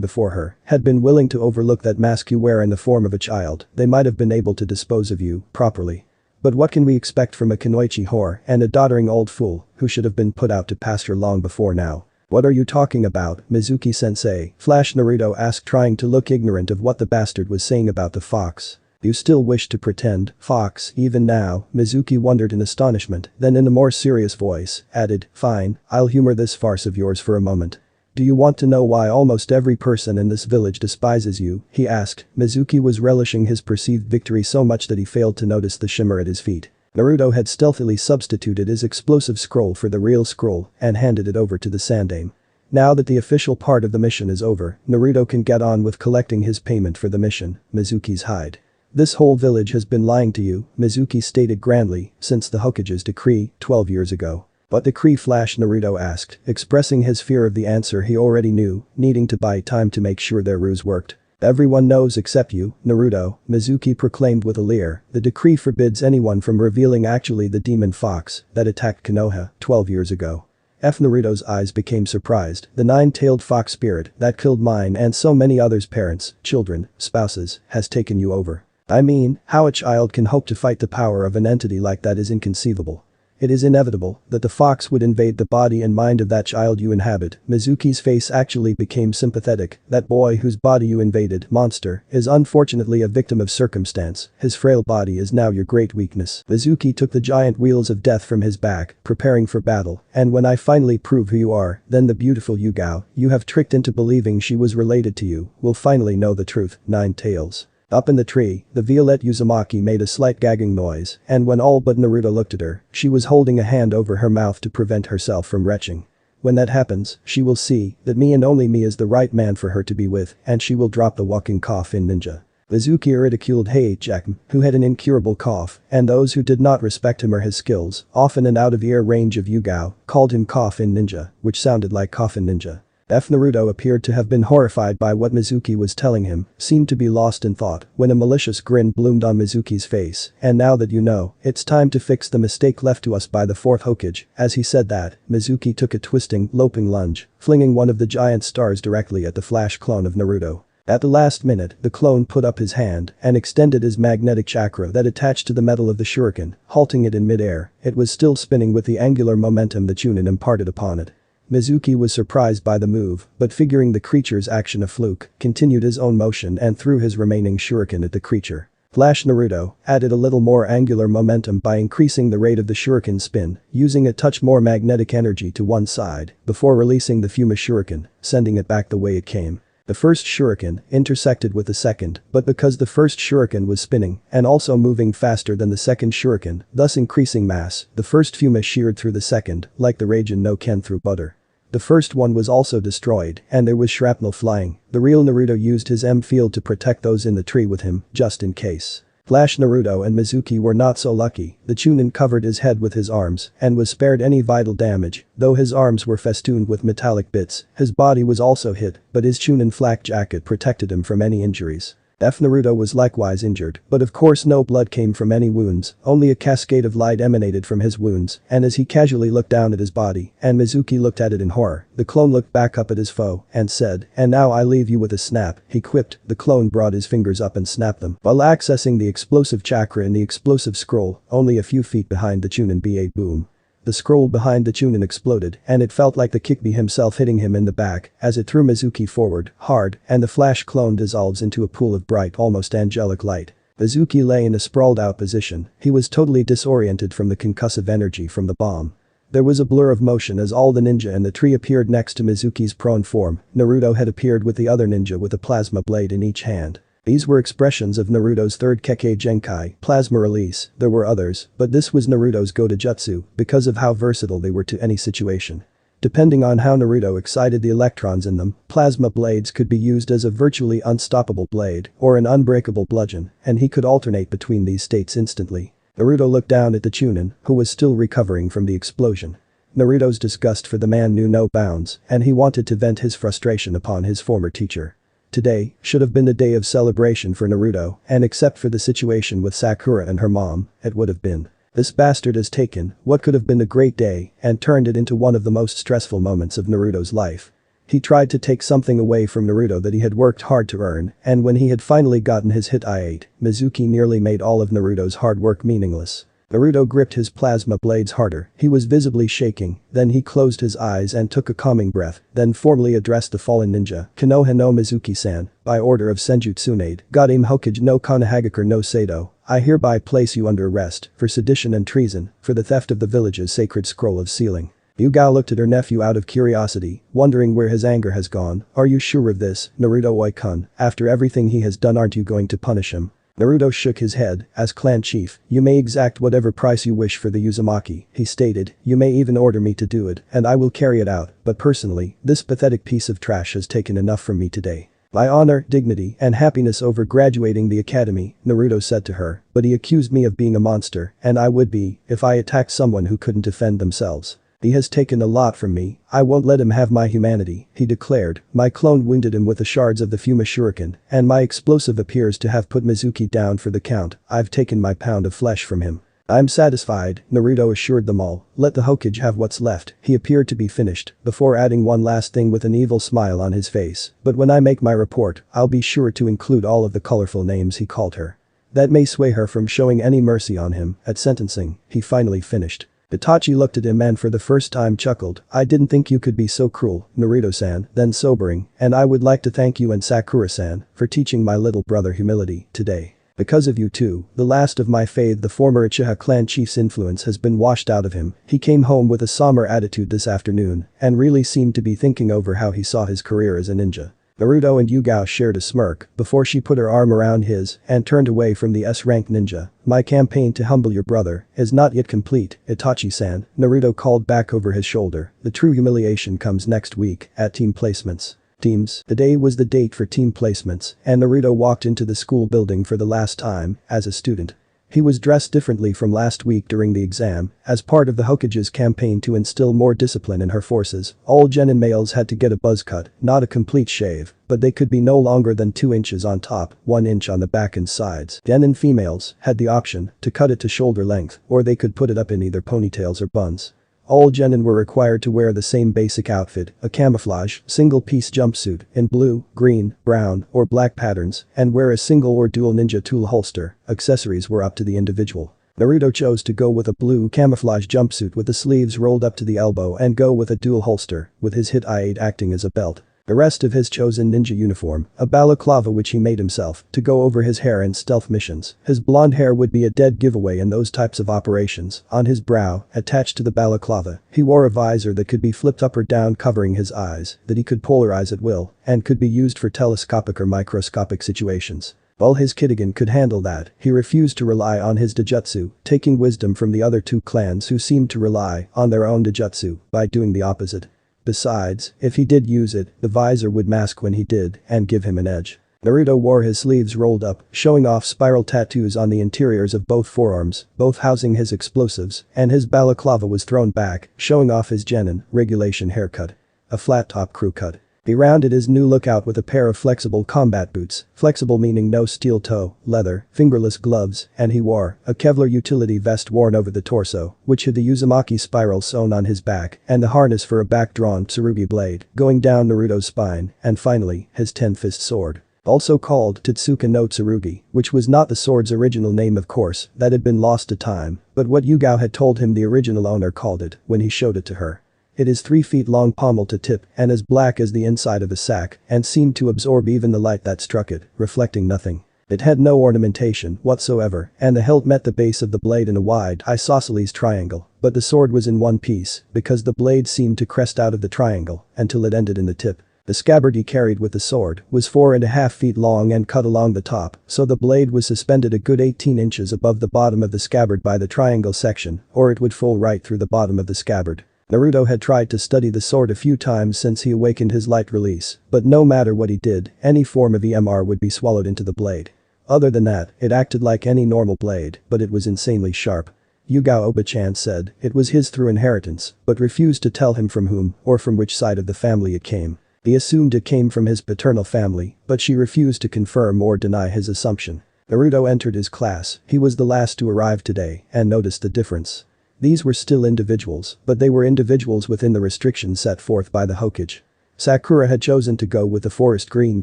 before her had been willing to overlook that mask you wear in the form of a child, they might have been able to dispose of you properly. But what can we expect from a Kunoichi whore and a doddering old fool who should have been put out to pasture long before now? "What are you talking about, Mizuki-sensei?" Flash Naruto asked, trying to look ignorant of what the bastard was saying about the fox. "You still wish to pretend, fox, even now?" Mizuki wondered in astonishment, then in a more serious voice, added, "Fine, I'll humor this farce of yours for a moment. Do you want to know why almost every person in this village despises you?" he asked. Mizuki was relishing his perceived victory so much that he failed to notice the shimmer at his feet. Naruto had stealthily substituted his explosive scroll for the real scroll and handed it over to the Sandaime. Now that the official part of the mission is over, Naruto can get on with collecting his payment for the mission, Mizuki's hide. "This whole village has been lying to you," Mizuki stated grandly, "since the Hokage's decree, 12 years ago." "What decree?" Flash Naruto asked, expressing his fear of the answer he already knew, needing to buy time to make sure their ruse worked. "Everyone knows except you, Naruto," Mizuki proclaimed with a leer. "The decree forbids anyone from revealing actually the demon fox that attacked Konoha 12 years ago." Naruto's eyes became surprised. "The nine-tailed fox spirit that killed mine and so many others' parents, children, spouses, has taken you over. I mean, how a child can hope to fight the power of an entity like that is inconceivable. It is inevitable that the fox would invade the body and mind of that child you inhabit." Mizuki's face actually became sympathetic. "That boy whose body you invaded, monster, is unfortunately a victim of circumstance. His frail body is now your great weakness." Mizuki took the giant wheels of death from his back, preparing for battle. "And when I finally prove who you are, then the beautiful Yugao you have tricked into believing she was related to you will finally know the truth." Nine tails. Up in the tree, the Violette Uzumaki made a slight gagging noise, and when all but Naruto looked at her, she was holding a hand over her mouth to prevent herself from retching. "When that happens, she will see that me and only me is the right man for her to be with, and she will drop the walking cough-in ninja." Mizuki ridiculed Jack, who had an incurable cough, and those who did not respect him or his skills, often and out of ear range of Yugao, called him cough-in ninja, which sounded like coffin ninja. Naruto appeared to have been horrified by what Mizuki was telling him, seemed to be lost in thought when a malicious grin bloomed on Mizuki's face. "And now that you know, it's time to fix the mistake left to us by the fourth Hokage." As he said that, Mizuki took a twisting, loping lunge, flinging one of the giant stars directly at the flash clone of Naruto. At the last minute, the clone put up his hand and extended his magnetic chakra that attached to the metal of the shuriken, halting it in midair. It was still spinning with the angular momentum the Chunin imparted upon it. Mizuki was surprised by the move, but figuring the creature's action a fluke, continued his own motion and threw his remaining shuriken at the creature. Flash Naruto added a little more angular momentum by increasing the rate of the shuriken spin, using a touch more magnetic energy to one side, before releasing the Fuma Shuriken, sending it back the way it came. The first shuriken intersected with the second, but because the first shuriken was spinning and also moving faster than the second shuriken, thus increasing mass, the first Fuma sheared through the second, like the Raijin no Ken through butter. The first one was also destroyed, and there was shrapnel flying. The real Naruto used his M-field to protect those in the tree with him, just in case. Flash Naruto and Mizuki were not so lucky. The Chunin covered his head with his arms and was spared any vital damage, though his arms were festooned with metallic bits. His body was also hit, but his Chunin flak jacket protected him from any injuries. Naruto was likewise injured, but of course no blood came from any wounds, only a cascade of light emanated from his wounds, and as he casually looked down at his body, and Mizuki looked at it in horror, the clone looked back up at his foe and said, "And now I leave you with a snap," he quipped. The clone brought his fingers up and snapped them while accessing the explosive chakra in the explosive scroll, only a few feet behind the Chunin ba boom. The scroll behind the Chunin exploded, and it felt like the Kekkei himself hitting him in the back as it threw Mizuki forward, hard, and the flash clone dissolves into a pool of bright, almost angelic light. Mizuki lay in a sprawled-out position. He was totally disoriented from the concussive energy from the bomb. There was a blur of motion as all the ninja in the tree appeared next to Mizuki's prone form. Naruto had appeared with the other ninja with a plasma blade in each hand. These were expressions of Naruto's third Kekkei Genkai, plasma release. There were others, but this was Naruto's Go-to-jutsu because of how versatile they were to any situation. Depending on how Naruto excited the electrons in them, plasma blades could be used as a virtually unstoppable blade or an unbreakable bludgeon, and he could alternate between these states instantly. Naruto looked down at the Chunin, who was still recovering from the explosion. Naruto's disgust for the man knew no bounds, and he wanted to vent his frustration upon his former teacher. Today should have been a day of celebration for Naruto, and except for the situation with Sakura and her mom, it would have been. This bastard has taken what could have been a great day and turned it into one of the most stressful moments of Naruto's life. He tried to take something away from Naruto that he had worked hard to earn, and when he had finally gotten his hit I-8, Mizuki nearly made all of Naruto's hard work meaningless. Naruto gripped his plasma blades harder, he was visibly shaking, then he closed his eyes and took a calming breath, then formally addressed the fallen ninja, Konoha no Mizuki-san, by order of Senjutsu Tsunade, Godame Hokage no Konohagakure no Sado, I hereby place you under arrest, for sedition and treason, for the theft of the village's sacred scroll of sealing. Yugao looked at her nephew out of curiosity, wondering where his anger has gone. Are you sure of this, Naruto Oi-kun? After everything he has done, aren't you going to punish him? Naruto shook his head. As clan chief, you may exact whatever price you wish for the Uzumaki, he stated, you may even order me to do it, and I will carry it out, but personally, this pathetic piece of trash has taken enough from me today. My honor, dignity, and happiness over graduating the academy, Naruto said to her, but he accused me of being a monster, and I would be, if I attacked someone who couldn't defend themselves. He has taken a lot from me, I won't let him have my humanity, he declared. My clone wounded him with the shards of the Fuma Shuriken, and my explosive appears to have put Mizuki down for the count. I've taken my pound of flesh from him. I'm satisfied, Naruto assured them all. Let the Hokage have what's left. He appeared to be finished, before adding one last thing with an evil smile on his face. But when I make my report, I'll be sure to include all of the colorful names he called her. That may sway her from showing any mercy on him. At sentencing, he finally finished. Itachi looked at him and for the first time chuckled. I didn't think you could be so cruel, Naruto-san, then sobering, and I would like to thank you and Sakura-san for teaching my little brother humility today. Because of you too, the last of my faith, the former Uchiha clan chief's influence has been washed out of him. He came home with a somber attitude this afternoon and really seemed to be thinking over how he saw his career as a ninja. Naruto and Yugao shared a smirk before she put her arm around his and turned away from the S-rank ninja. My campaign to humble your brother is not yet complete, Itachi-san, Naruto called back over his shoulder. The true humiliation comes next week at team placements. Teams. Today was the date for team placements, and Naruto walked into the school building for the last time as a student. He was dressed differently from last week during the exam, as part of the Hokage's campaign to instill more discipline in her forces. All genin males had to get a buzz cut, not a complete shave, but they could be no longer than 2 inches on top, 1 inch on the back and sides. Genin females had the option to cut it to shoulder length, or they could put it up in either ponytails or buns. All genin were required to wear the same basic outfit, a camouflage, single-piece jumpsuit in blue, green, brown, or black patterns, and wear a single or dual ninja tool holster. Accessories were up to the individual. Naruto chose to go with a blue camouflage jumpsuit with the sleeves rolled up to the elbow and go with a dual holster, with his hit I-8 acting as a belt. The rest of his chosen ninja uniform, a balaclava which he made himself, to go over his hair in stealth missions. His blonde hair would be a dead giveaway in those types of operations. On his brow, attached to the balaclava, he wore a visor that could be flipped up or down covering his eyes, that he could polarize at will, and could be used for telescopic or microscopic situations. While his Kidoton could handle that, he refused to rely on his Dojutsu, taking wisdom from the other 2 clans who seemed to rely on their own Dojutsu by doing the opposite. Besides, if he did use it, the visor would mask when he did and give him an edge. Naruto wore his sleeves rolled up, showing off spiral tattoos on the interiors of both forearms, both housing his explosives, and his balaclava was thrown back, showing off his genin regulation haircut. A flat-top crew cut. He rounded his new look out with a pair of flexible combat boots, flexible meaning no steel toe, leather, fingerless gloves, and he wore a Kevlar utility vest worn over the torso, which had the Uzumaki spiral sewn on his back and the harness for a back-drawn tsurugi blade going down Naruto's spine, and finally, his 10-fist sword. Also called Totsuka no Tsurugi, which was not the sword's original name of course, that had been lost to time, but what Yugao had told him the original owner called it when he showed it to her. It is 3 feet long pommel to tip and as black as the inside of a sack and seemed to absorb even the light that struck it, reflecting nothing. It had no ornamentation whatsoever and the hilt met the base of the blade in a wide isosceles triangle, but the sword was in one piece because the blade seemed to crest out of the triangle until it ended in the tip. The scabbard he carried with the sword was 4.5 feet long and cut along the top, so the blade was suspended a good 18 inches above the bottom of the scabbard by the triangle section, or it would fall right through the bottom of the scabbard. Naruto had tried to study the sword a few times since he awakened his light release, but no matter what he did, any form of EMR would be swallowed into the blade. Other than that, it acted like any normal blade, but it was insanely sharp. Yugao Oba-chan said it was his through inheritance, but refused to tell him from whom or from which side of the family it came. He assumed it came from his paternal family, but she refused to confirm or deny his assumption. Naruto entered his class, he was the last to arrive today, and noticed the difference. These were still individuals, but they were individuals within the restrictions set forth by the Hokage. Sakura had chosen to go with the forest green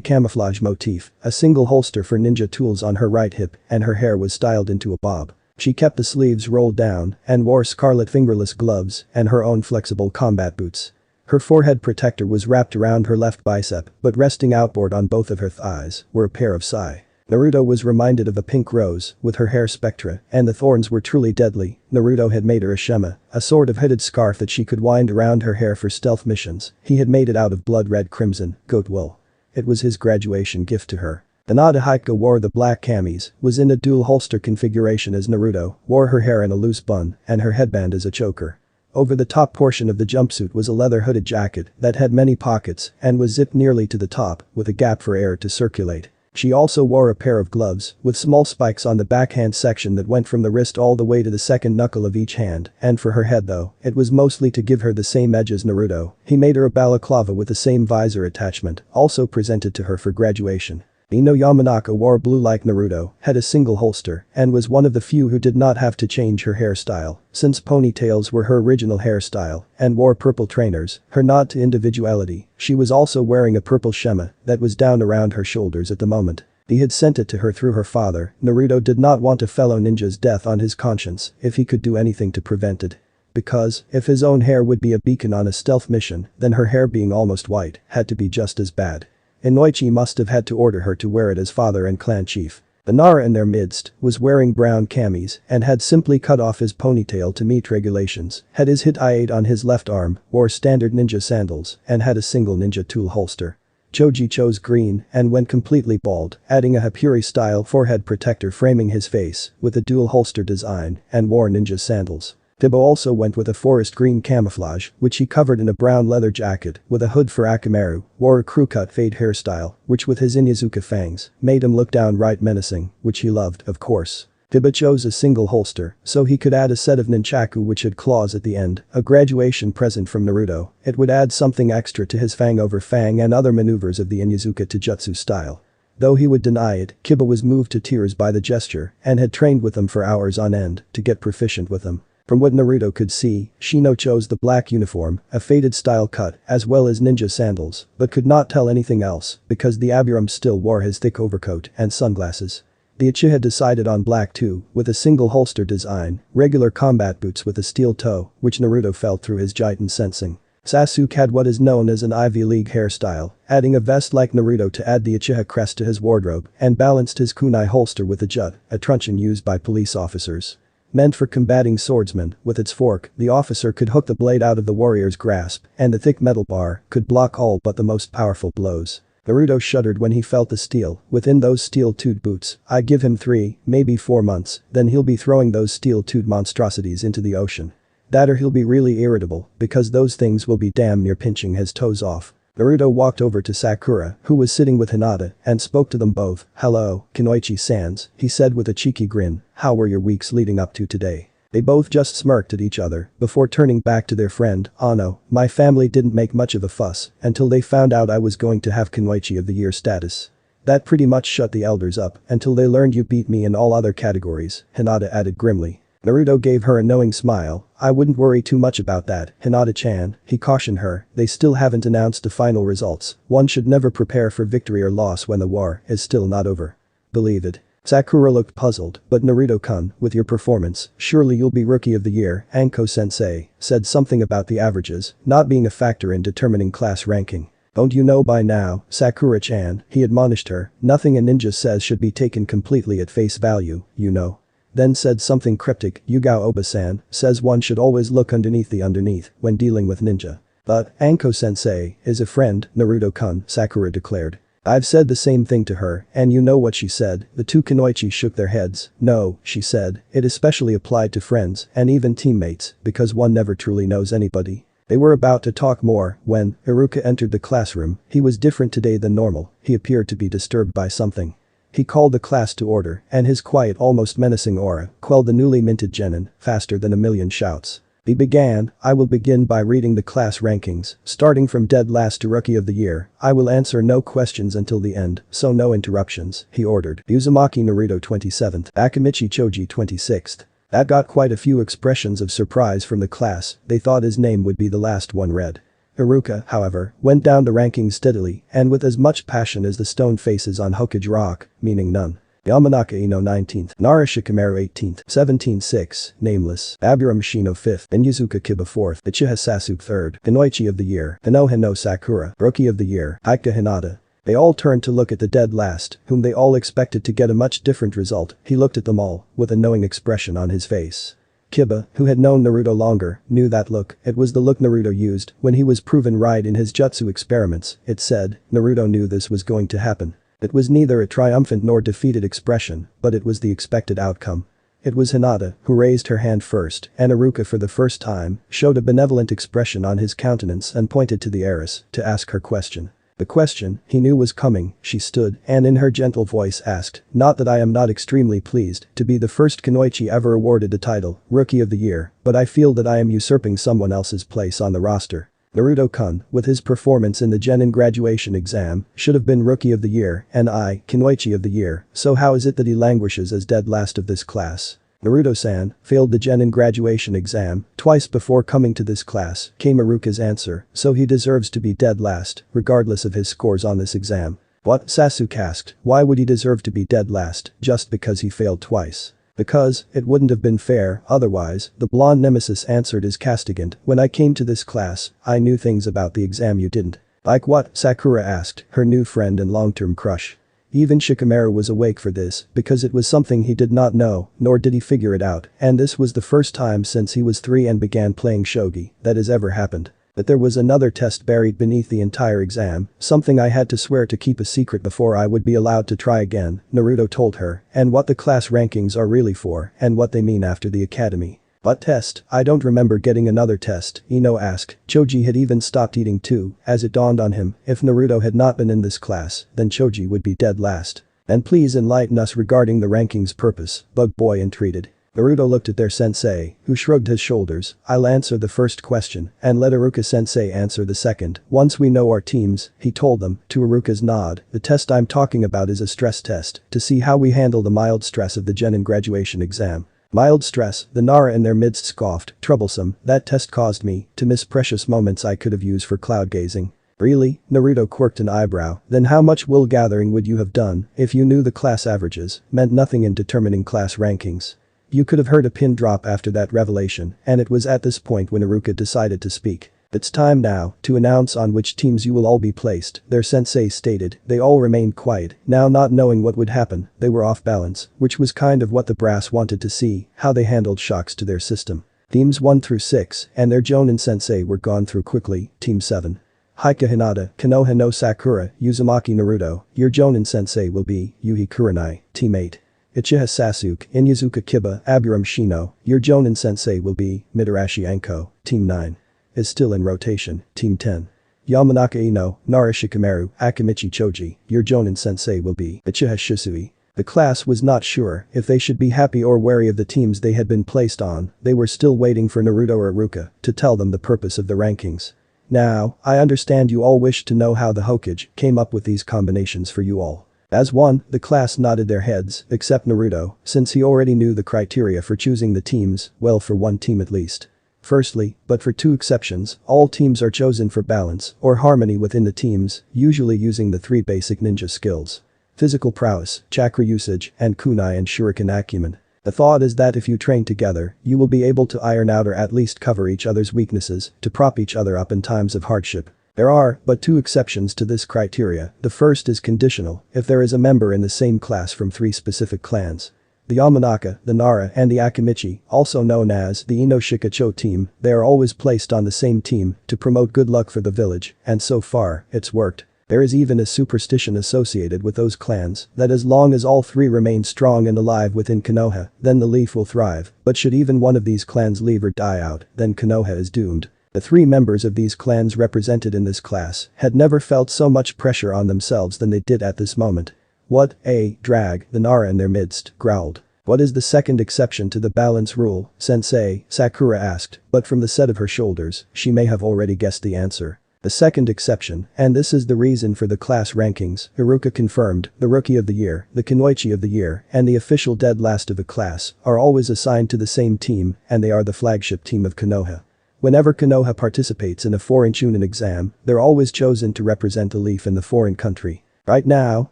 camouflage motif, a single holster for ninja tools on her right hip, and her hair was styled into a bob. She kept the sleeves rolled down and wore scarlet fingerless gloves and her own flexible combat boots. Her forehead protector was wrapped around her left bicep, but resting outboard on both of her thighs were a pair of sai. Naruto was reminded of a pink rose, with her hair spectra, and the thorns were truly deadly. Naruto had made her a shema, a sort of hooded scarf that she could wind around her hair for stealth missions. He had made it out of blood red crimson, goat wool. It was his graduation gift to her. Hinata Hyuga wore the black camis, was in a dual holster configuration as Naruto, wore her hair in a loose bun, and her headband as a choker. Over the top portion of the jumpsuit was a leather hooded jacket that had many pockets and was zipped nearly to the top, with a gap for air to circulate. She also wore a pair of gloves with small spikes on the backhand section that went from the wrist all the way to the second knuckle of each hand, and for her head though, it was mostly to give her the same edge as Naruto. He made her a balaclava with the same visor attachment, also presented to her for graduation. Ino Yamanaka wore blue like Naruto, had a single holster, and was one of the few who did not have to change her hairstyle, since ponytails were her original hairstyle, and wore purple trainers, her nod to individuality. She was also wearing a purple shema that was down around her shoulders at the moment. He had sent it to her through her father. Naruto did not want a fellow ninja's death on his conscience if he could do anything to prevent it. Because, if his own hair would be a beacon on a stealth mission, then her hair being almost white had to be just as bad. Inoichi must have had to order her to wear it as father and clan chief. The Nara in their midst was wearing brown camis and had simply cut off his ponytail to meet regulations, had his hit-8 on his left arm, wore standard ninja sandals, and had a single ninja tool holster. Choji chose green and went completely bald, adding a Hapuri-style forehead protector framing his face with a dual holster design, and wore ninja sandals. Tibo also went with a forest green camouflage, which he covered in a brown leather jacket with a hood for Akamaru, wore a crew-cut fade hairstyle, which with his Inyazuka fangs, made him look downright menacing, which he loved, of course. Tibo chose a single holster, so he could add a set of nunchaku which had claws at the end, a graduation present from Naruto. It would add something extra to his fang over fang and other maneuvers of the Inyazuka Taijutsu style. Though he would deny it, Kiba was moved to tears by the gesture and had trained with them for hours on end to get proficient with them. From what Naruto could see, Shino chose the black uniform, a faded style cut, as well as ninja sandals, but could not tell anything else because the Abiram still wore his thick overcoat and sunglasses. The Uchiha decided on black too, with a single holster design, regular combat boots with a steel toe, which Naruto felt through his Jiiten sensing. Sasuke had what is known as an Ivy League hairstyle, adding a vest like Naruto to add the Uchiha crest to his wardrobe, and balanced his kunai holster with a jut, a truncheon used by police officers. Meant for combating swordsmen, with its fork, the officer could hook the blade out of the warrior's grasp, and the thick metal bar could block all but the most powerful blows. Naruto shuddered when he felt the steel within those steel-toed boots. I give him 3, maybe 4 months, then he'll be throwing those steel-toed monstrosities into the ocean. That or he'll be really irritable, because those things will be damn near pinching his toes off. Naruto walked over to Sakura, who was sitting with Hinata, and spoke to them both. Hello, Kunoichi-sans, he said with a cheeky grin, how were your weeks leading up to today? They both just smirked at each other before turning back to their friend. Ano, my family didn't make much of a fuss until they found out I was going to have Kunoichi of the Year status. That pretty much shut the elders up until they learned you beat me in all other categories, Hinata added grimly. Naruto gave her a knowing smile. I wouldn't worry too much about that, Hinata-chan, he cautioned her. They still haven't announced the final results. One should never prepare for victory or loss when the war is still not over. Believe it. Sakura looked puzzled, but Naruto-kun, with your performance, surely you'll be Rookie of the Year. Anko-sensei said something about the averages not being a factor in determining class ranking. Don't you know by now, Sakura-chan, he admonished her, nothing a ninja says should be taken completely at face value, you know. Then said something cryptic. Yugao Oba-san says one should always look underneath the underneath when dealing with ninja. But Anko-sensei is a friend, Naruto-kun, Sakura declared. I've said the same thing to her, and you know what she said. The two Kunoichi shook their heads. No, she said, it especially applied to friends and even teammates because one never truly knows anybody. They were about to talk more when Iruka entered the classroom. He was different today than normal. He appeared to be disturbed by something. He called the class to order, and his quiet, almost menacing aura quelled the newly minted genin faster than a million shouts. He began, I will begin by reading the class rankings, starting from dead last to rookie of the year. I will answer no questions until the end, so no interruptions, he ordered. Uzumaki Naruto 27th, Akimichi Choji 26th. That got quite a few expressions of surprise from the class. They thought his name would be the last one read. Iruka, however, went down the rankings steadily and with as much passion as the stone faces on Hokage Rock, meaning none. Yamanaka Ino 19th, Nara Shikamaru 18th, 17-6, Nameless, Aburam Shino 5th, and Yuzuka Kiba 4th, Uchiha Sasuke 3rd, Hinoichi of the Year, Hinoha no Sakura, Rookie of the Year, Aika Hinata. They all turned to look at the dead last, whom they all expected to get a much different result. He looked at them all, with a knowing expression on his face. Kiba, who had known Naruto longer, knew that look. It was the look Naruto used when he was proven right in his jutsu experiments. It said, Naruto knew this was going to happen. It was neither a triumphant nor defeated expression, but it was the expected outcome. It was Hinata who raised her hand first, and Iruka for the first time showed a benevolent expression on his countenance and pointed to the heiress to ask her question. The question he knew was coming. She stood and in her gentle voice asked, not that I am not extremely pleased to be the first Kunoichi ever awarded the title, Rookie of the Year, but I feel that I am usurping someone else's place on the roster. Naruto-kun, with his performance in the Genin graduation exam, should have been Rookie of the Year and I, Kunoichi of the Year, so how is it that he languishes as dead last of this class? Naruto-san failed the Genin graduation exam twice before coming to this class, came Iruka's answer, so he deserves to be dead last, regardless of his scores on this exam. What? Sasuke asked, why would he deserve to be dead last, just because he failed twice? Because, it wouldn't have been fair, otherwise, the blonde nemesis answered as castigant, when I came to this class, I knew things about the exam you didn't. Like what? Sakura asked, her new friend and long-term crush. Even Shikamaru was awake for this, because it was something he did not know, nor did he figure it out, and this was the first time since he was 3 and began playing shogi that has ever happened. But there was another test buried beneath the entire exam, something I had to swear to keep a secret before I would be allowed to try again, Naruto told her, and what the class rankings are really for, and what they mean after the academy. What test? I don't remember getting another test, Ino asked. Choji had even stopped eating too, as it dawned on him, if Naruto had not been in this class, then Choji would be dead last. And please enlighten us regarding the rankings purpose, Bug Boy entreated. Naruto looked at their sensei, who shrugged his shoulders. I'll answer the first question, and let Iruka sensei answer the second. Once we know our teams, he told them, to Iruka's nod, the test I'm talking about is a stress test, to see how we handle the mild stress of the Genin graduation exam. Mild stress, the Nara in their midst scoffed, troublesome, that test caused me to miss precious moments I could have used for cloud gazing. Really? Naruto quirked an eyebrow, then how much wool gathering would you have done if you knew the class averages meant nothing in determining class rankings? You could have heard a pin drop after that revelation, and it was at this point when Iruka decided to speak. It's time now to announce on which teams you will all be placed, their sensei stated. They all remained quiet, now not knowing what would happen. They were off balance, which was kind of what the brass wanted to see, how they handled shocks to their system. Teams 1 through 6 and their Jonin sensei were gone through quickly. Team 7. Haika Hinata, Konoha no Sakura, Uzumaki Naruto, your Jonin sensei will be Yuhi Kurenai. Team 8. Uchiha Sasuke, Inuzuka Kiba, Aburam Shino, your Jonin sensei will be Mitarashi Anko. Team 9. Is still in rotation. Team 10. Yamanaka Ino, Nara Shikamaru, Akimichi Choji, your Jonin sensei will be Uchiha Shisui. The class was not sure if they should be happy or wary of the teams they had been placed on. They were still waiting for Naruto or Iruka to tell them the purpose of the rankings. Now, I understand you all wish to know how the Hokage came up with these combinations for you all. As one, the class nodded their heads, except Naruto, since he already knew the criteria for choosing the teams, well for one team at least. Firstly, but for 2 exceptions, all teams are chosen for balance or harmony within the teams, usually using the 3 basic ninja skills. Physical prowess, chakra usage, and kunai and shuriken acumen. The thought is that if you train together, you will be able to iron out or at least cover each other's weaknesses to prop each other up in times of hardship. There are but 2 exceptions to this criteria. The first is conditional, if there is a member in the same class from 3 specific clans. The Yamanaka, the Nara and the Akimichi, also known as the Inoshikacho team, they are always placed on the same team to promote good luck for the village, and so far, it's worked. There is even a superstition associated with those clans that as long as all 3 remain strong and alive within Konoha, then the leaf will thrive, but should even one of these clans leave or die out, then Konoha is doomed. The three members of these clans represented in this class had never felt so much pressure on themselves than they did at this moment. What a drag, the Nara in their midst growled. What is the second exception to the balance rule, sensei? Sakura asked, but from the set of her shoulders, she may have already guessed the answer. The second exception, and this is the reason for the class rankings, Iruka confirmed, the Rookie of the Year, the Kunoichi of the Year, and the official dead last of the class are always assigned to the same team, and they are the flagship team of Konoha. Whenever Konoha participates in a foreign Chunin exam, they're always chosen to represent a leaf in the foreign country. Right now,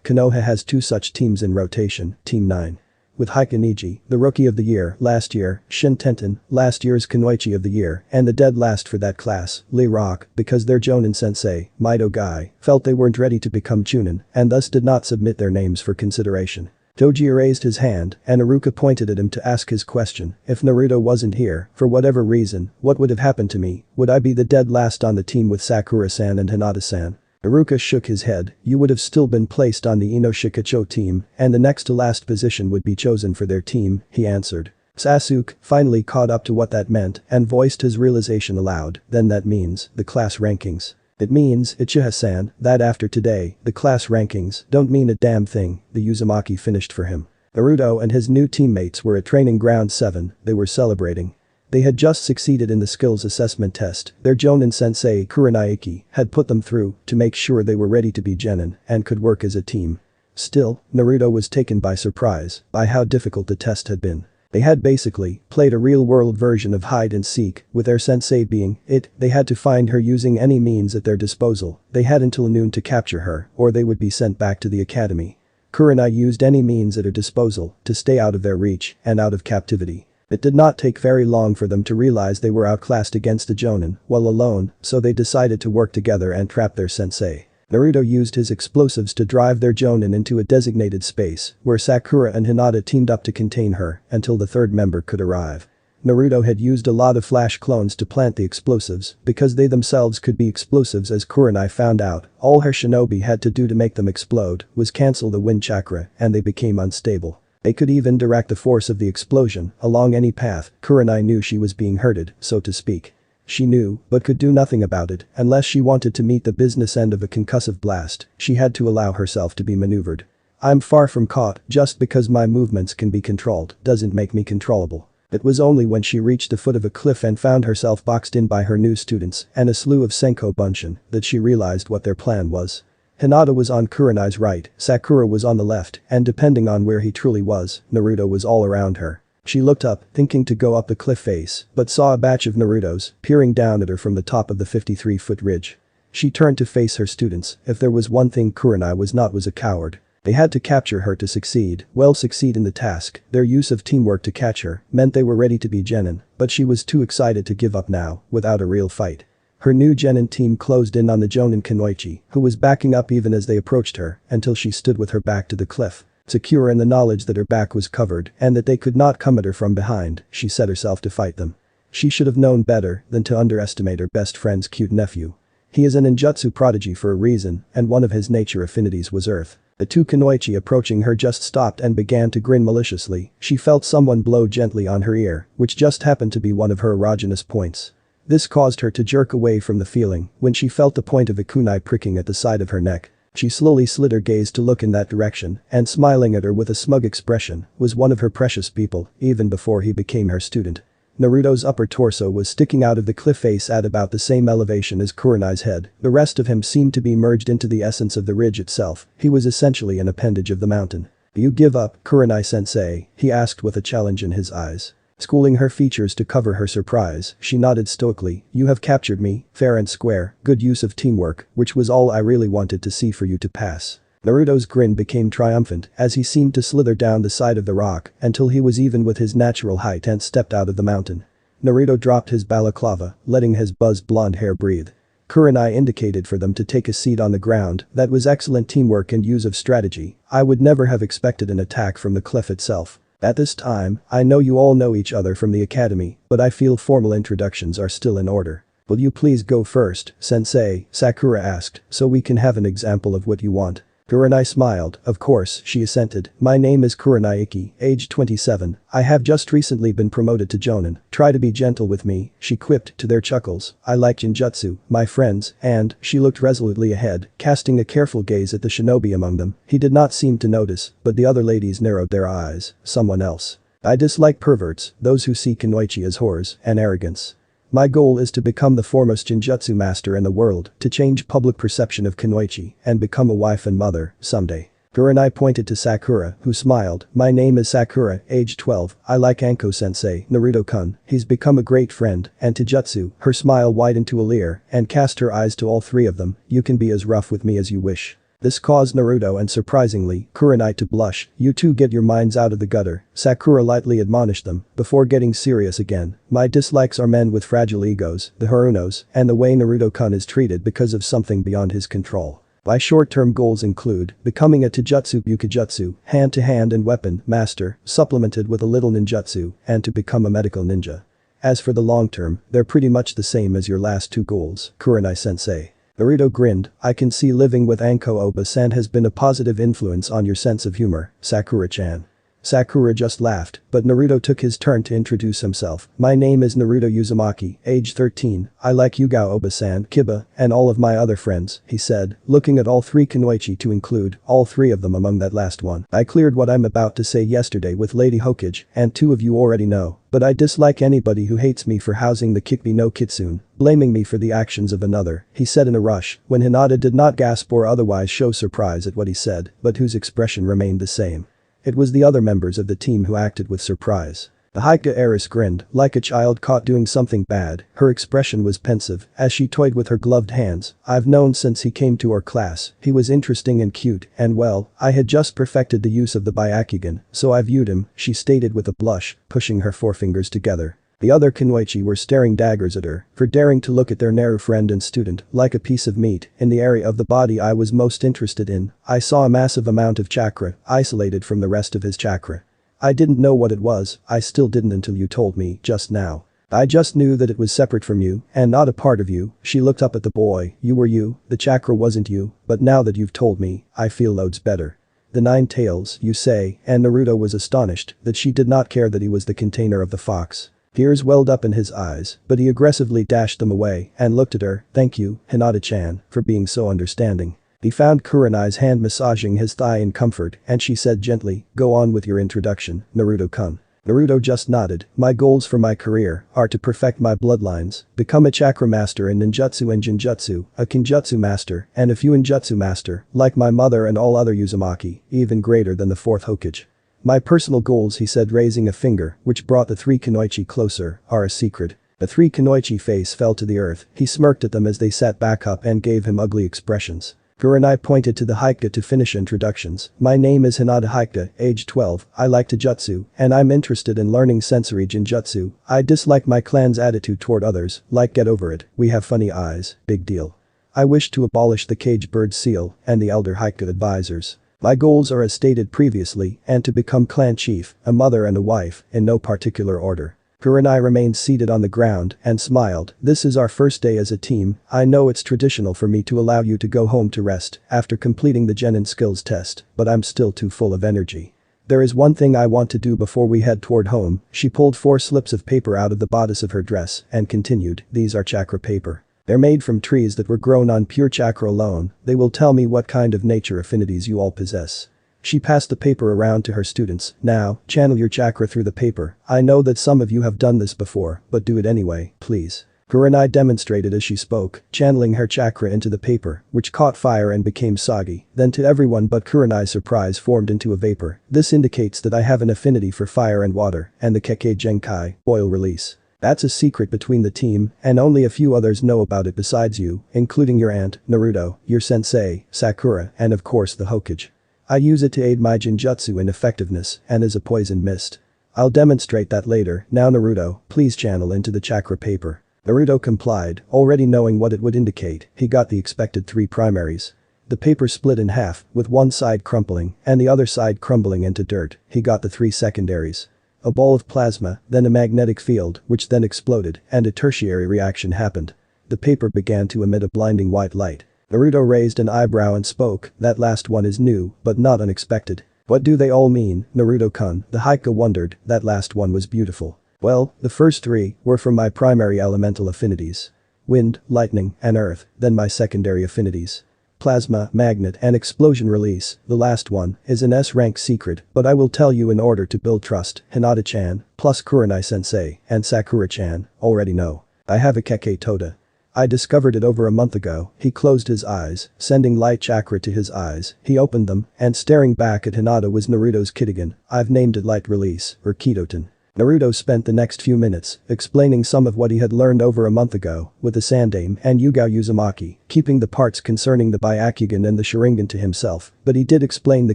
Konoha has two such teams in rotation, Team 9. With Haikaniji, the Rookie of the Year last year, Shin Tenten, last year's Kunoichi of the Year, and the dead last for that class, Lee Rock, because their Jonin sensei, Maido Gai, felt they weren't ready to become Chunin and thus did not submit their names for consideration. Toji raised his hand and Iruka pointed at him to ask his question. If Naruto wasn't here, for whatever reason, what would have happened to me? Would I be the dead last on the team with Sakura-san and Hinata-san? Iruka shook his head. You would have still been placed on the Inoshikacho team, and the next to last position would be chosen for their team, he answered. Sasuke finally caught up to what that meant and voiced his realization aloud. Then that means the class rankings. It means, Uchiha-san, that after today, the class rankings don't mean a damn thing, the Uzumaki finished for him. Naruto and his new teammates were at training ground 7, they were celebrating. They had just succeeded in the skills assessment test their Jonin sensei Kuranaiki had put them through to make sure they were ready to be genin and could work as a team. Still, Naruto was taken by surprise by how difficult the test had been. They had basically played a real-world version of hide and seek, with their sensei being it. They had to find her using any means at their disposal. They had until noon to capture her or they would be sent back to the academy. Kurenai used any means at her disposal to stay out of their reach and out of captivity. It did not take very long for them to realize they were outclassed against a Jonin while alone, so they decided to work together and trap their sensei. Naruto used his explosives to drive their Jonin into a designated space where Sakura and Hinata teamed up to contain her until the third member could arrive. Naruto had used a lot of flash clones to plant the explosives because they themselves could be explosives as Kurenai found out. All her shinobi had to do to make them explode was cancel the wind chakra and they became unstable. They could even direct the force of the explosion along any path. Kurenai knew she was being hurted, so to speak. She knew, but could do nothing about it unless she wanted to meet the business end of a concussive blast. She had to allow herself to be maneuvered. I'm far from caught. Just because my movements can be controlled doesn't make me controllable. It was only when she reached the foot of a cliff and found herself boxed in by her new students and a slew of Senko Bunshin that she realized what their plan was. Hinata was on Kurenai's right, Sakura was on the left, and depending on where he truly was, Naruto was all around her. She looked up, thinking to go up the cliff face, but saw a batch of Narutos peering down at her from the top of the 53-foot ridge. She turned to face her students. If there was one thing Kurenai was a coward. They had to capture her to succeed in the task. Their use of teamwork to catch her meant they were ready to be genin, but she was too excited to give up now, without a real fight. Her new genin team closed in on the Jonin Kunoichi, who was backing up even as they approached her, until she stood with her back to the cliff. Secure in the knowledge that her back was covered and that they could not come at her from behind, she set herself to fight them. She should have known better than to underestimate her best friend's cute nephew. He is an ninjutsu prodigy for a reason, and one of his nature affinities was earth. The two Kunoichi approaching her just stopped and began to grin maliciously. She felt someone blow gently on her ear, which just happened to be one of her erogenous points. This caused her to jerk away from the feeling when she felt the point of a kunai pricking at the side of her neck. She slowly slid her gaze to look in that direction, and smiling at her with a smug expression was one of her precious people, even before he became her student. Naruto's upper torso was sticking out of the cliff face at about the same elevation as Kurenai's head. The rest of him seemed to be merged into the essence of the ridge itself. He was essentially an appendage of the mountain. You give up, Kurenai-sensei? He asked with a challenge in his eyes. Schooling her features to cover her surprise, she nodded stoically. You have captured me, fair and square, good use of teamwork, which was all I really wanted to see for you to pass. Naruto's grin became triumphant as he seemed to slither down the side of the rock until he was even with his natural height and stepped out of the mountain. Naruto dropped his balaclava, letting his buzzed blonde hair breathe. Kurenai indicated for them to take a seat on the ground. That was excellent teamwork and use of strategy. I would never have expected an attack from the cliff itself. At this time, I know you all know each other from the academy, but I feel formal introductions are still in order. Will you please go first, sensei? Sakura asked, so we can have an example of what you want. Kurenai smiled. Of course, she assented. My name is Kurenai Iki, age 27. I have just recently been promoted to Jonin. Try to be gentle with me, she quipped to their chuckles. I like Jinjutsu, my friends, and, she looked resolutely ahead, casting a careful gaze at the shinobi among them. He did not seem to notice, but the other ladies narrowed their eyes. Someone else. I dislike perverts, those who see kunoichi as whores and arrogance. My goal is to become the foremost Jinjutsu master in the world, to change public perception of kunoichi, and become a wife and mother, someday. Kurenai pointed to Sakura, who smiled. My name is Sakura, age 12, I like Anko-sensei, Naruto-kun, he's become a great friend, and to Jutsu, her smile widened to a leer, and cast her eyes to all three of them, you can be as rough with me as you wish. This caused Naruto and surprisingly, Kurenai to blush. You two get your minds out of the gutter, Sakura lightly admonished them, before getting serious again. My dislikes are men with fragile egos, the Harunos, and the way Naruto-kun is treated because of something beyond his control. My short-term goals include becoming a Taijutsu Bukijutsu, hand-to-hand and weapon master, supplemented with a little ninjutsu, and to become a medical ninja. As for the long-term, they're pretty much the same as your last two goals, Kurenai-sensei. Naruto grinned. I can see living with Anko Oba-san has been a positive influence on your sense of humor, Sakura-chan. Sakura just laughed, but Naruto took his turn to introduce himself. My name is Naruto Uzumaki, age 13, I like Yugao Oba-san, Kiba, and all of my other friends, he said, looking at all three kunoichi to include all three of them among that last one. I cleared what I'm about to say yesterday with Lady Hokage, and two of you already know, but I dislike anybody who hates me for housing the Kikbi no Kitsune, blaming me for the actions of another, he said in a rush, when Hinata did not gasp or otherwise show surprise at what he said, but whose expression remained the same. It was the other members of the team who acted with surprise. The Haika heiress grinned, like a child caught doing something bad, her expression was pensive, as she toyed with her gloved hands. I've known since he came to our class, he was interesting and cute, and well, I had just perfected the use of the Byakugan, so I viewed him, she stated with a blush, pushing her forefingers together. The other kunoichi were staring daggers at her for daring to look at their Naru friend and student like a piece of meat. In the area of the body I was most interested in, I saw a massive amount of chakra, isolated from the rest of his chakra. I didn't know what it was, I still didn't until you told me just now. I just knew that it was separate from you and not a part of you. She looked up at the boy. You were you, the chakra wasn't you, but now that you've told me, I feel loads better. The nine tails, you say, and Naruto was astonished that she did not care that he was the container of the fox. Tears welled up in his eyes, but he aggressively dashed them away and looked at her. Thank you, Hinata-chan, for being so understanding. He found Kurenai's hand massaging his thigh in comfort and she said gently, go on with your introduction, Naruto-kun. Naruto just nodded. My goals for my career are to perfect my bloodlines, become a chakra master in ninjutsu and jinjutsu, a kinjutsu master, and a fuinjutsu master, like my mother and all other Uzumaki, even greater than the fourth Hokage. My personal goals, he said raising a finger, which brought the three kunoichi closer, are a secret. The three kunoichi face fell to the earth, he smirked at them as they sat back up and gave him ugly expressions. Kurenai pointed to the Haika to finish introductions. My name is Hinata Haika, age 12, I like Taijutsu, and I'm interested in learning sensory jinjutsu. I dislike my clan's attitude toward others, like get over it, we have funny eyes, big deal. I wish to abolish the cage bird seal and the elder Haika advisors. My goals are as stated previously and to become clan chief, a mother and a wife, in no particular order. Kurenai remained seated on the ground and smiled. This is our first day as a team, I know it's traditional for me to allow you to go home to rest after completing the genin skills test, but I'm still too full of energy. There is one thing I want to do before we head toward home, she pulled 4 slips of paper out of the bodice of her dress and continued, these are chakra paper. They're made from trees that were grown on pure chakra alone, they will tell me what kind of nature affinities you all possess. She passed the paper around to her students. Now, channel your chakra through the paper. I know that some of you have done this before, but do it anyway, please. Kurenai demonstrated as she spoke, channeling her chakra into the paper, which caught fire and became soggy. Then to everyone but Kurenai's surprise formed into a vapor. This indicates that I have an affinity for fire and water, and the kekkei genkai, oil release. That's a secret between the team, and only a few others know about it besides you, including your aunt, Naruto, your sensei, Sakura, and of course the Hokage. I use it to aid my jinjutsu in effectiveness and as a poison mist. I'll demonstrate that later. Now Naruto, please channel into the chakra paper. Naruto complied, already knowing what it would indicate. He got the expected 3 primaries. The paper split in half, with one side crumpling and the other side crumbling into dirt. He got the 3 secondaries. A ball of plasma, then a magnetic field, which then exploded, and a tertiary reaction happened. The paper began to emit a blinding white light. Naruto raised an eyebrow and spoke, that last one is new, but not unexpected. What do they all mean, Naruto-kun? The Haikyuu wondered, that last one was beautiful. Well, the first three were from my primary elemental affinities. Wind, lightning, and earth, then my secondary affinities. Plasma, magnet, and explosion release. The last one is an S-rank secret, but I will tell you in order to build trust. Hinata-chan, plus Kurenai-sensei, and Sakura-chan, already know. I have a kekkei tota. I discovered it over a month ago. He closed his eyes, sending light chakra to his eyes. He opened them, and staring back at Hinata was Naruto's Kidoton. I've named it light release, or Kidoton. Naruto spent the next few minutes explaining some of what he had learned over a month ago with the Sandaime and Yugao Uzumaki, keeping the parts concerning the Byakugan and the Sharingan to himself, but he did explain the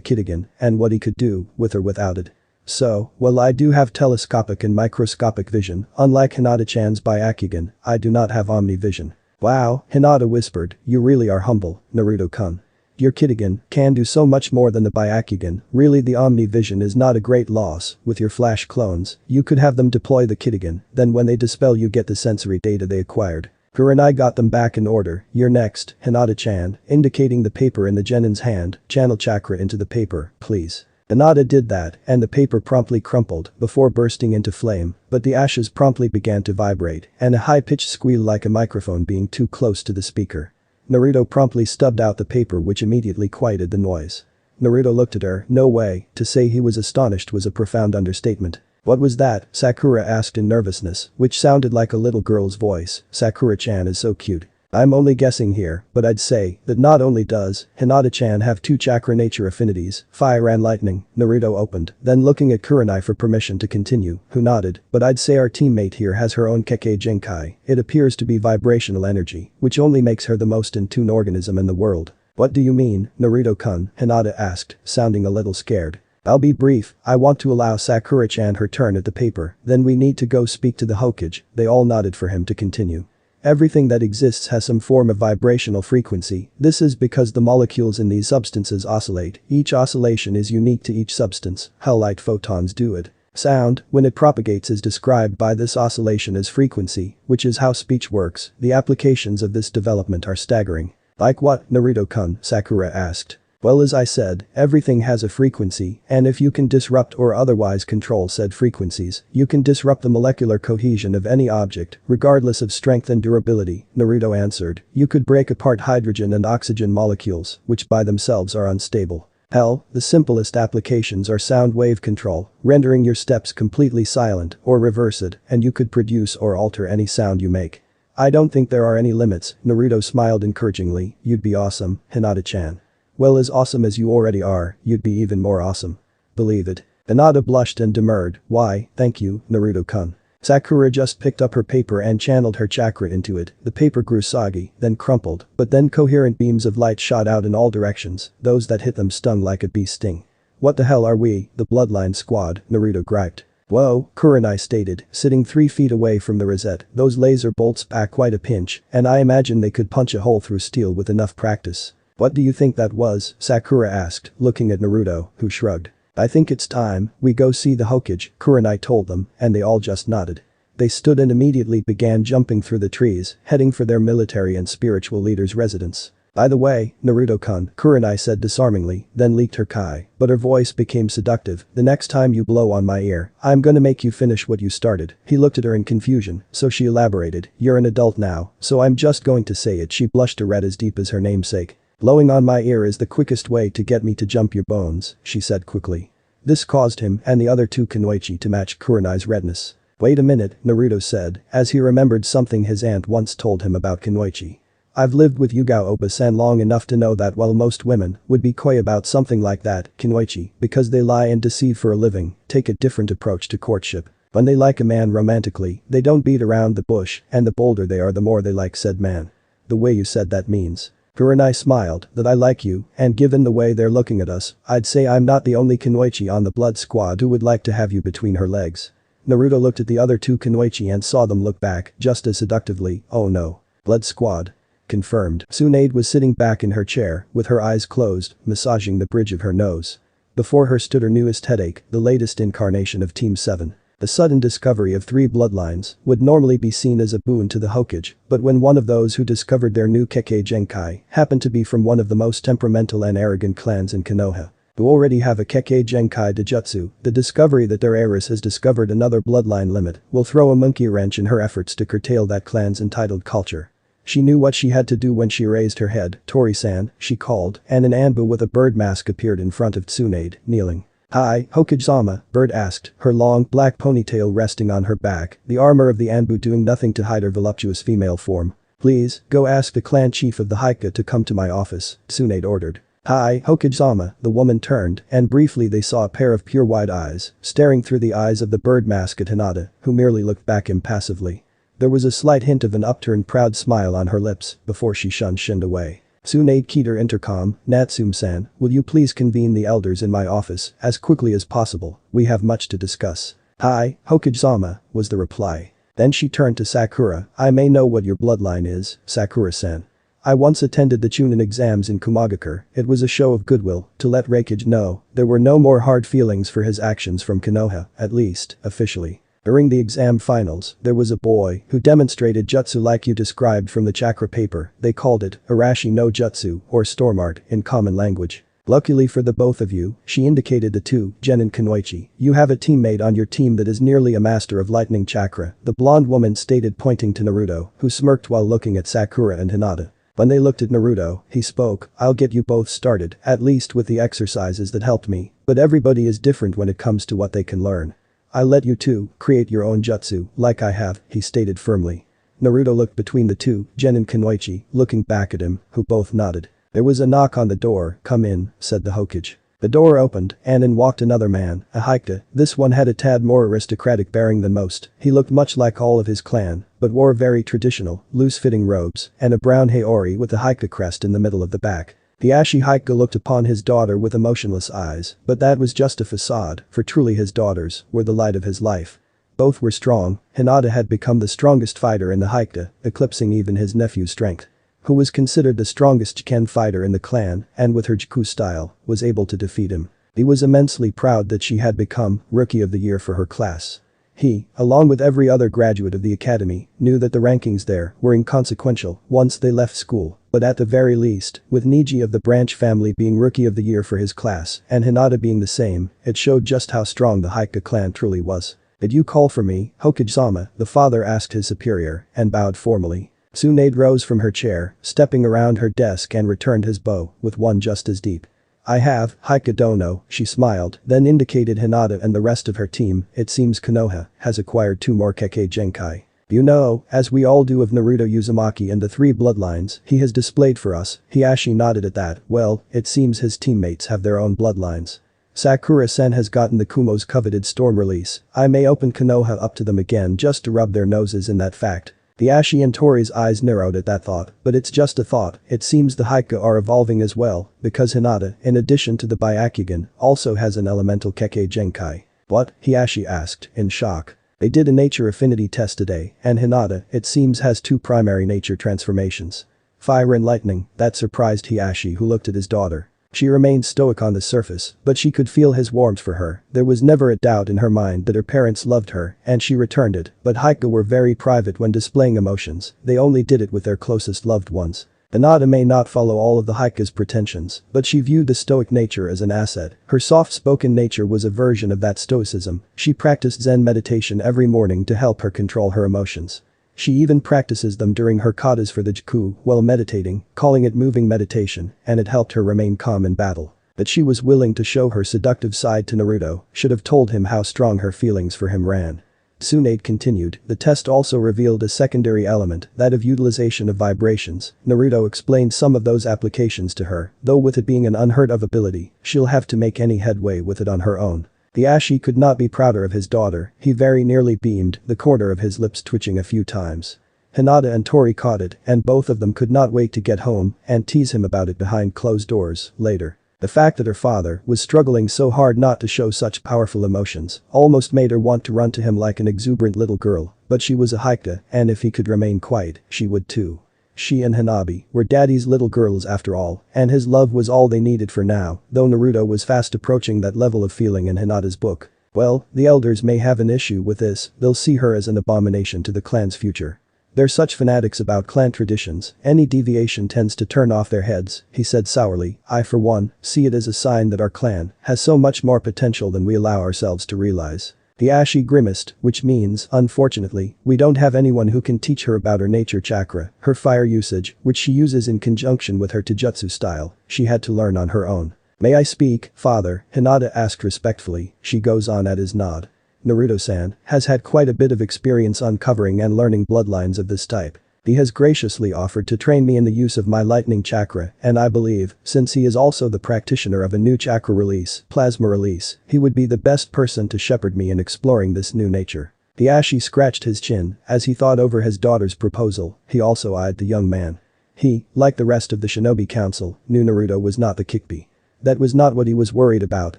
Kidoton and what he could do with or without it. So, well, I do have telescopic and microscopic vision. Unlike Hinata-chan's Byakugan, I do not have omnivision. Wow, Hinata whispered, you really are humble, Naruto-kun. Your Kidoton can do so much more than the Byakugan. Really, the omnivision is not a great loss. With your flash clones, you could have them deploy the Kidoton, then when they dispel you get the sensory data they acquired. Kurenai got them back in order. You're next, Hinata-chan, indicating the paper in the genin's hand, channel chakra into the paper, please. Hinata did that, and the paper promptly crumpled before bursting into flame, but the ashes promptly began to vibrate, and a high-pitched squeal like a microphone being too close to the speaker. Naruto promptly stubbed out the paper, which immediately quieted the noise. Naruto looked at her. No way. To say he was astonished was a profound understatement. What was that? Sakura asked in nervousness, which sounded like a little girl's voice. Sakura-chan is so cute. I'm only guessing here, but I'd say that not only does Hinata-chan have two chakra nature affinities, fire and lightning. Naruto opened, then looking at Kurenai for permission to continue, who nodded, but I'd say our teammate here has her own kekkei genkai. It appears to be vibrational energy, which only makes her the most in tune organism in the world. What do you mean, Naruto-kun? Hinata asked, sounding a little scared. I'll be brief, I want to allow Sakura-chan her turn at the paper, then we need to go speak to the Hokage. They all nodded for him to continue. Everything that exists has some form of vibrational frequency. This is because the molecules in these substances oscillate. Each oscillation is unique to each substance. How light photons do it. Sound, when it propagates, is described by this oscillation as frequency, which is how speech works. The applications of this development are staggering. Like what, Naruto-kun? Sakura asked. Well, as I said, everything has a frequency, and if you can disrupt or otherwise control said frequencies, you can disrupt the molecular cohesion of any object, regardless of strength and durability, Naruto answered. You could break apart hydrogen and oxygen molecules, which by themselves are unstable. Hell, the simplest applications are sound wave control, rendering your steps completely silent, or reverse it, and you could produce or alter any sound you make. I don't think there are any limits, Naruto smiled encouragingly. You'd be awesome, Hinata-chan. Well, as awesome as you already are, you'd be even more awesome. Believe it. Hinata blushed and demurred. Why, thank you, Naruto-kun. Sakura just picked up her paper and channeled her chakra into it. The paper grew soggy, then crumpled, but then coherent beams of light shot out in all directions. Those that hit them stung like a bee sting. What the hell are we, the Bloodline squad? Naruto griped. Whoa, Kurenai stated, sitting 3 feet away from the rosette. Those laser bolts pack quite a pinch, and I imagine they could punch a hole through steel with enough practice. What do you think that was? Sakura asked, looking at Naruto, who shrugged. I think it's time we go see the Hokage, Kurenai told them, and they all just nodded. They stood and immediately began jumping through the trees, heading for their military and spiritual leader's residence. By the way, Naruto-kun, Kurenai said disarmingly, then leaked her kai, but her voice became seductive. The next time you blow on my ear, I'm gonna make you finish what you started. He looked at her in confusion, so she elaborated, you're an adult now, so I'm just going to say it. She blushed a red as deep as her namesake. Blowing on my ear is the quickest way to get me to jump your bones, she said quickly. This caused him and the other two kunoichi to match Kurenai's redness. Wait a minute, Naruto said, as he remembered something his aunt once told him about kunoichi. I've lived with Yugao Oba-san long enough to know that while most women would be coy about something like that, kunoichi, because they lie and deceive for a living, take a different approach to courtship. When they like a man romantically, they don't beat around the bush, and the bolder they are the more they like said man. The way you said that means. Kurenai smiled, that I like you, and given the way they're looking at us, I'd say I'm not the only kunoichi on the blood squad who would like to have you between her legs. Naruto looked at the other two kunoichi and saw them look back, just as seductively. Oh no. Blood squad. Confirmed. Tsunade was sitting back in her chair, with her eyes closed, massaging the bridge of her nose. Before her stood her newest headache, the latest incarnation of Team 7. The sudden discovery of 3 bloodlines would normally be seen as a boon to the Hokage, but when one of those who discovered their new kekkei genkai happened to be from one of the most temperamental and arrogant clans in Konoha, who already have a kekkei genkai Dojutsu, the discovery that their heiress has discovered another bloodline limit will throw a monkey wrench in her efforts to curtail that clan's entitled culture. She knew what she had to do when she raised her head. "Tori-san," she called, and an Anbu with a bird mask appeared in front of Tsunade, kneeling. "Hi, Hokage-sama," Bird asked, her long, black ponytail resting on her back, the armor of the Anbu doing nothing to hide her voluptuous female form. "Please, go ask the clan chief of the Haika to come to my office," Tsunade ordered. "Hi, Hokage-sama," the woman turned, and briefly they saw a pair of pure white eyes, staring through the eyes of the bird mask at Hinata, who merely looked back impassively. There was a slight hint of an upturned proud smile on her lips before she shinned away. Tsunade keyed her intercom. "Natsume-san, will you please convene the elders in my office as quickly as possible, we have much to discuss." "Hi, Hokage-sama," was the reply. Then she turned to Sakura. "I may know what your bloodline is, Sakura-san. I once attended the Chunin exams in Kumagakure. It was a show of goodwill to let Reikage know there were no more hard feelings for his actions from Konoha, at least, officially. During the exam finals, there was a boy who demonstrated jutsu like you described from the chakra paper. They called it Arashi no Jutsu or Storm Art in common language. Luckily for the both of you," she indicated the 2, Gen and Kunoichi, "you have a teammate on your team that is nearly a master of lightning chakra," the blonde woman stated, pointing to Naruto, who smirked while looking at Sakura and Hinata. When they looked at Naruto, he spoke. "I'll get you both started, at least with the exercises that helped me, but everybody is different when it comes to what they can learn. I'll let you 2 create your own jutsu, like I have," he stated firmly. Naruto looked between the 2, Gen and Kunoichi, looking back at him, who both nodded. There was a knock on the door. "Come in," said the Hokage. The door opened, and in walked another man, a Haika. This one had a tad more aristocratic bearing than most. He looked much like all of his clan, but wore very traditional, loose-fitting robes, and a brown haori with a Haika crest in the middle of the back. The Ashi Haika looked upon his daughter with emotionless eyes, but that was just a facade, for truly his daughters were the light of his life. Both were strong. Hinata had become the strongest fighter in the Haika, eclipsing even his nephew's strength, who was considered the strongest Ken fighter in the clan, and with her Jiku style, was able to defeat him. He was immensely proud that she had become Rookie of the Year for her class. He, along with every other graduate of the academy, knew that the rankings there were inconsequential once they left school, but at the very least, with Niji of the Branch family being Rookie of the Year for his class and Hinata being the same, it showed just how strong the Haika clan truly was. "Did you call for me, Hokage-sama?" the father asked his superior, and bowed formally. Tsunade rose from her chair, stepping around her desk and returned his bow with one just as deep. "I have, Haika Dono," she smiled, then indicated Hinata and the rest of her team. "It seems Konoha has acquired 2 more kekkei genkai. You know, as we all do of Naruto Uzumaki and the 3 bloodlines he has displayed for us." Hiashi nodded at that. "Well, it seems his teammates have their own bloodlines. Sakura-sen has gotten the Kumo's coveted storm release. I may open Konoha up to them again just to rub their noses in that fact." The Ashi and Tori's eyes narrowed at that thought, but it's just a thought. It seems the Haika are evolving as well, because Hinata, in addition to the Byakugan, also has an elemental kekkei genkai. "What?" Hiashi asked, in shock. "They did a nature affinity test today, and Hinata, it seems, has 2 primary nature transformations. Fire and lightning." That surprised Hiashi, who looked at his daughter. She remained stoic on the surface, but she could feel his warmth for her. There was never a doubt in her mind that her parents loved her, and she returned it, but Haika were very private when displaying emotions. They only did it with their closest loved ones. Hinata may not follow all of the Haika's pretensions, but she viewed the stoic nature as an asset. Her soft-spoken nature was a version of that stoicism. She practiced Zen meditation every morning to help her control her emotions. She even practices them during her katas for the Jiku while meditating, calling it moving meditation, and it helped her remain calm in battle. That she was willing to show her seductive side to Naruto should have told him how strong her feelings for him ran. Tsunade continued. The test also revealed a secondary element, that of utilization of vibrations. Naruto explained some of those applications to her, though with it being an unheard of ability, she'll have to make any headway with it on her own. The Ashi could not be prouder of his daughter. He very nearly beamed, the corner of his lips twitching a few times. Hinata and Tori caught it, and both of them could not wait to get home and tease him about it behind closed doors later. The fact that her father was struggling so hard not to show such powerful emotions almost made her want to run to him like an exuberant little girl, but she was a Haika, and if he could remain quiet, she would too. She and Hanabi were daddy's little girls after all, and his love was all they needed for now, though Naruto was fast approaching that level of feeling in Hinata's book. Well, the elders may have an issue with this, they'll see her as an abomination to the clan's future. They're such fanatics about clan traditions, any deviation tends to turn off their heads, he said sourly. I for one, see it as a sign that our clan has so much more potential than we allow ourselves to realize. The Ashi grimaced, which means, unfortunately, we don't have anyone who can teach her about her nature chakra, her fire usage, which she uses in conjunction with her taijutsu style, she had to learn on her own. May I speak, father? Hinata asked respectfully, she goes on at his nod. Naruto-san has had quite a bit of experience uncovering and learning bloodlines of this type. He has graciously offered to train me in the use of my lightning chakra, and I believe, since he is also the practitioner of a new chakra release, plasma release, he would be the best person to shepherd me in exploring this new nature. The Ashi scratched his chin as he thought over his daughter's proposal, he also eyed the young man. He, like the rest of the shinobi council, knew Naruto was not the kekkei. That was not what he was worried about,